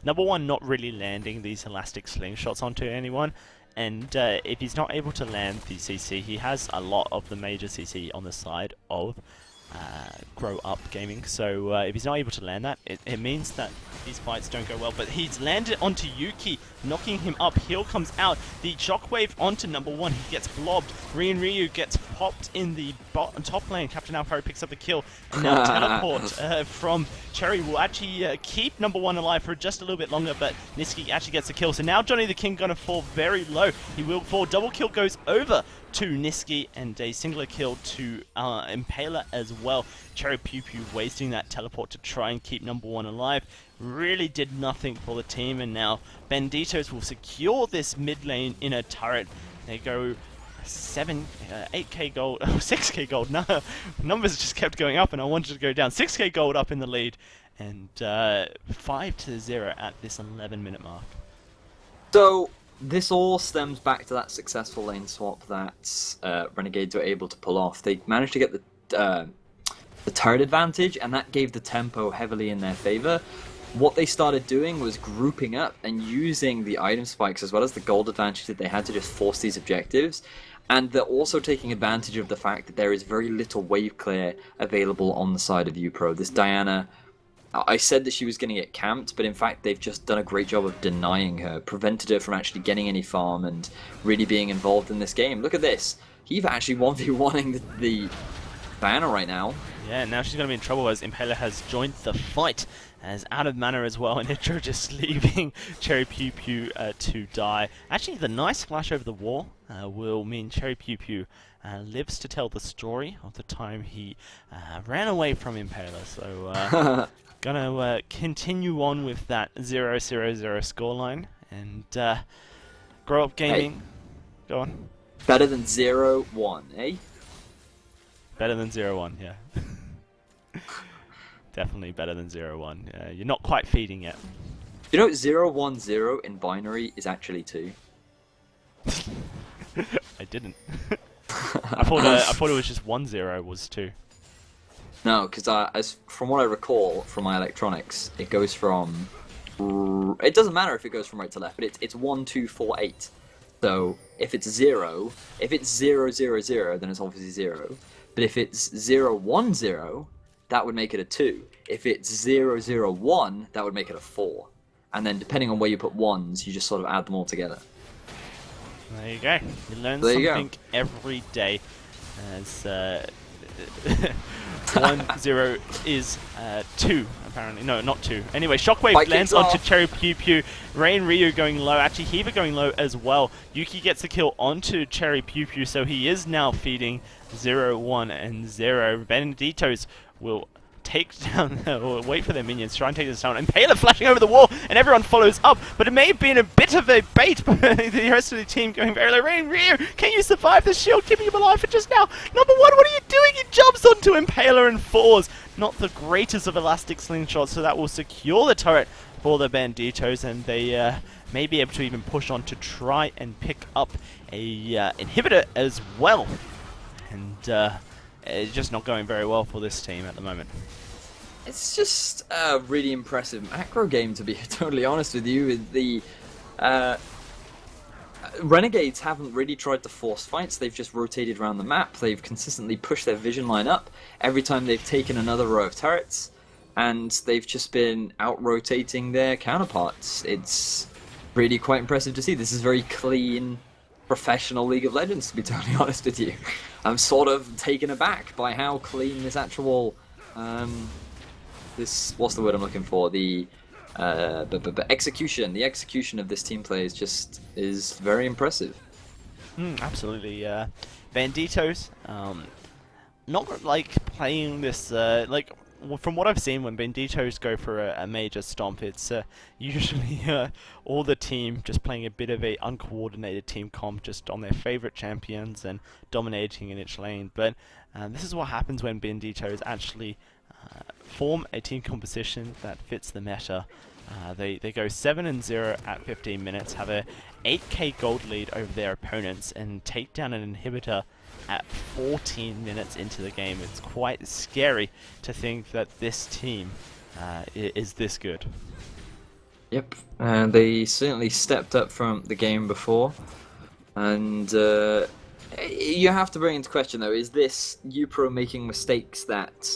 Number 1 not really landing these elastic slingshots onto anyone, and if he's not able to land the CC, he has a lot of the major CC on the side of Grow Up Gaming, so if he's not able to land that, it means that these fights don't go well. But he's landed onto Yuki, knocking him up. Heal comes out, the shockwave onto number 1, he gets blobbed. Ryu gets popped in the top lane. Captain Alfaro picks up the kill, and now teleport from Cherry will actually keep number 1 alive for just a little bit longer, but Niski actually gets the kill. So now Johnny the King gonna fall very low. He will fall. Double kill goes over to Niski, and a singular kill to Impaler as well. Cherry Pew Pew wasting that teleport to try and keep number 1 alive. Really did nothing for the team, and now Banditos will secure this mid lane inner turret. They go 8k gold, 6k gold. No, numbers just kept going up, and I wanted to go down. 6k gold up in the lead, and 5-0 at this 11-minute mark. So this all stems back to that successful lane swap that Renegades were able to pull off. They managed to get the turret advantage, and that gave the tempo heavily in their favor. What they started doing was grouping up and using the item spikes as well as the gold advantage that they had to just force these objectives. And they're also taking advantage of the fact that there is very little wave clear available on the side of uPro. This Diana, I said that she was going to get camped, but in fact they've just done a great job of denying her, prevented her from actually getting any farm and really being involved in this game. Look at this. He's actually 1v1ing the Diana right now. Yeah, now she's going to be in trouble as Impaler has joined the fight, as out of mana as well, and Nitro just leaving Cherry Pew Pew to die. Actually, the nice flash over the wall will mean Cherry Pew Pew lives to tell the story of the time he ran away from Impaler. So, gonna continue on with that 0-0-0 scoreline, and Grow Up Gaming. Hey. Go on. Better than 0-1, eh? Better than 0-1, yeah. Definitely better than 0-1. You're not quite feeding yet. You know, 0-1-0 in binary is actually 2. I didn't. I thought it was just 1-0 was 2. No, because as from what I recall from my electronics, it goes from. It doesn't matter if it goes from right to left, but it's 1, 2, 4, 8. So if it's 0, if it's 0-0-0, then it's obviously 0. But if it's 0-1-0, that would make it a 2. If it's 0-0-1, that would make it a 4. And then depending on where you put ones, you just sort of add them all together. There you go. You learn something every day. As 1-0 is 2, apparently. No, not 2. Anyway, Shockwave lands onto Cherry Pew Pew. Rain Ryu going low. Actually, Heaver going low as well. Yuki gets the kill onto Cherry Pew Pew, so he is now feeding 0-1 and 0. Banditos will take down, or wait for their minions, try and take this down. Impaler flashing over the wall, and everyone follows up, but it may have been a bit of a bait, but the rest of the team going very low. Ryu, can you survive the shield, keeping him alive for just now? Number one, what are you doing? He jumps onto Impaler and falls. Not the greatest of elastic slingshots, so that will secure the turret for the Banditos, and they may be able to even push on to try and pick up a inhibitor as well. And it's just not going very well for this team at the moment. It's just a really impressive macro game, to be totally honest with you. The Renegades haven't really tried to force fights, they've just rotated around the map. They've consistently pushed their vision line up every time they've taken another row of turrets, and they've just been out-rotating their counterparts. It's really quite impressive to see. This is very clean, professional League of Legends, to be totally honest with you. I'm sort of taken aback by how clean this actual, what's the word I'm looking for? The execution. The execution of this team play is very impressive. Absolutely. Banditos, not like playing this like. From what I've seen, when Banditos go for a major stomp, it's usually all the team just playing a bit of a uncoordinated team comp, just on their favorite champions and dominating in each lane. But this is what happens when Banditos actually form a team composition that fits the meta. They go 7-0 at 15 minutes, have a 8k gold lead over their opponents, and take down an inhibitor at 14 minutes into the game. It's quite scary to think that this team is this good. Yep, and they certainly stepped up from the game before, and you have to bring into question though, is this uPro making mistakes that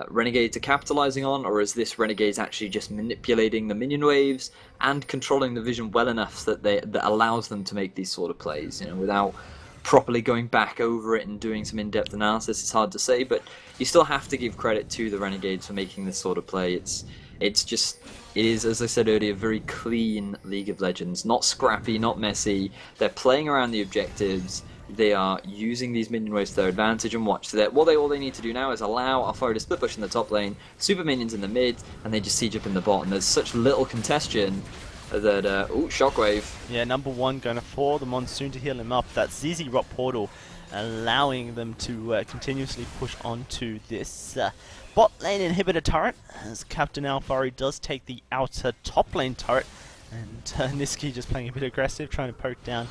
Renegades are capitalizing on, or is this Renegades actually just manipulating the minion waves and controlling the vision well enough that allows them to make these sort of plays, without properly going back over it and doing some in-depth analysis? It's hard to say, but you still have to give credit to the Renegades for making this sort of play. It is, as I said earlier, very clean League of Legends. Not scrappy, not messy. They're playing around the objectives. They are using these minion waves to their advantage, and watch that. All they need to do now is allow Alpha to split push in the top lane, super minions in the mid, and they just siege up in the bot. And there's such little congestion that, Shockwave. Yeah, number one going to fall the Monsoon to heal him up. That ZZ Rock Portal allowing them to continuously push onto this bot lane inhibitor turret, as Captain Alfari does take the outer top lane turret, and Niski just playing a bit aggressive, trying to poke down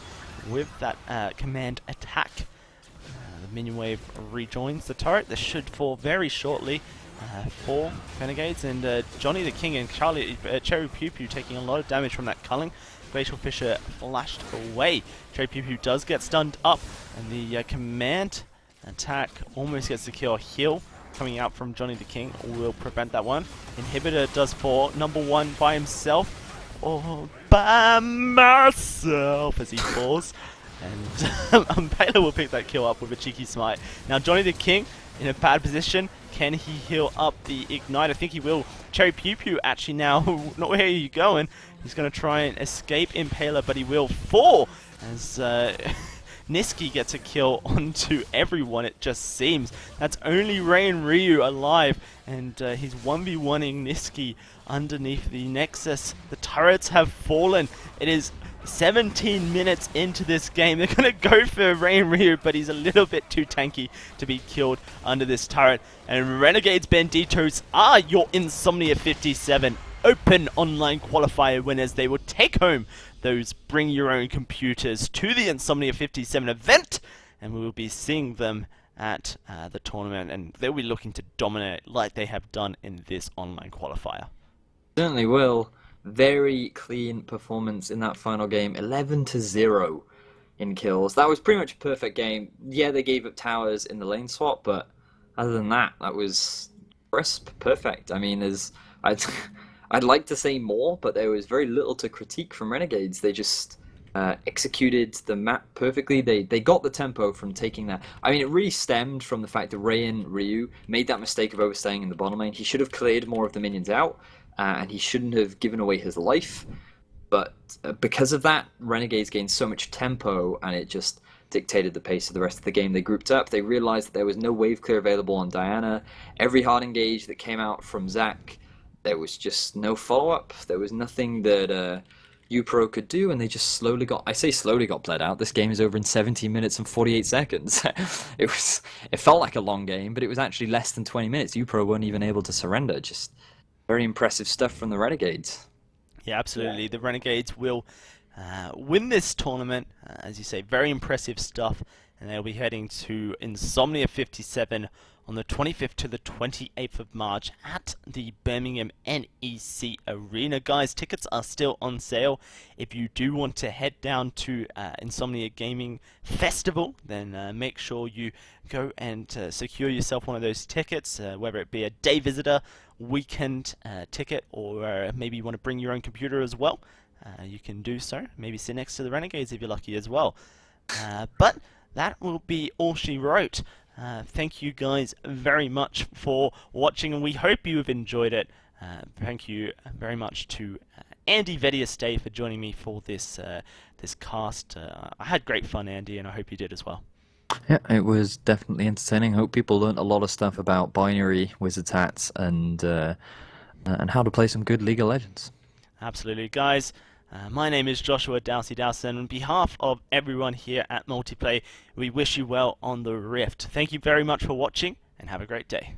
with that command attack. The minion wave rejoins the turret. This should fall very shortly for Renegades, and Johnny the King and Cherry Pew Pew taking a lot of damage from that culling. Glacial Fissure flashed away. Cherry Pew Pew does get stunned up, and the command attack almost gets the kill. Heal coming out from Johnny the King will prevent that one. Inhibitor does fall. Number one by himself. All by myself as he falls. And Baylor will pick that kill up with a cheeky smite. Now Johnny the King in a bad position. Can he heal up the Ignite? I think he will. Cherry Pew Pew actually now, not where are you going? He's going to try and escape Impaler, but he will fall as Niski gets a kill onto everyone, it just seems. That's only Ray and Ryu alive, and he's 1v1ing Niski underneath the Nexus. The turrets have fallen. It is 17 minutes into this game. They're going to go for Ray and Ryu, but he's a little bit too tanky to be killed under this turret. And Renegades Banditos are your Insomnia 57 open online qualifier winners. They will take home those bring your own computers to the Insomnia 57 event, and we will be seeing them at the tournament, and they'll be looking to dominate like they have done in this online qualifier. Certainly will. Very clean performance in that final game, 11-0 in kills. That was pretty much a perfect game. Yeah, they gave up towers in the lane swap, but other than that, that was crisp, perfect. I mean, I'd like to say more, but there was very little to critique from Renegades. They just executed the map perfectly. They got the tempo from taking that. I mean, it really stemmed from the fact that Ray and Ryu made that mistake of overstaying in the bottom lane. He should have cleared more of the minions out, and he shouldn't have given away his life. But because of that, Renegades gained so much tempo, and it just dictated the pace of the rest of the game. They grouped up. They realized that there was no wave clear available on Diana. Every hard engage that came out from Zac, there was just no follow-up. There was nothing that uPro could do, and they just slowly got, I say slowly got bled out. This game is over in 17 minutes and 48 seconds. It felt like a long game, but it was actually less than 20 minutes. uPro weren't even able to surrender. Just very impressive stuff from the Renegades. Yeah, absolutely. The Renegades will win this tournament. As you say, very impressive stuff. And they'll be heading to Insomnia 57 on the 25th to the 28th of March at the Birmingham NEC Arena. Guys, tickets are still on sale. If you do want to head down to Insomnia Gaming Festival, then make sure you go and secure yourself one of those tickets, whether it be a day visitor, weekend ticket, or maybe you want to bring your own computer as well. You can do so. Maybe sit next to the Renegades if you're lucky as well. But that will be all she wrote. Thank you guys very much for watching, and we hope you have enjoyed it. Thank you very much to Andy Vediastay for joining me for this this cast. I had great fun, Andy, and I hope you did as well. Yeah, it was definitely entertaining. I hope people learned a lot of stuff about binary wizard's hats and how to play some good League of Legends. Absolutely, guys. My name is Joshua Dowsey. On behalf of everyone here at Multiplay, we wish you well on the Rift. Thank you very much for watching, and have a great day.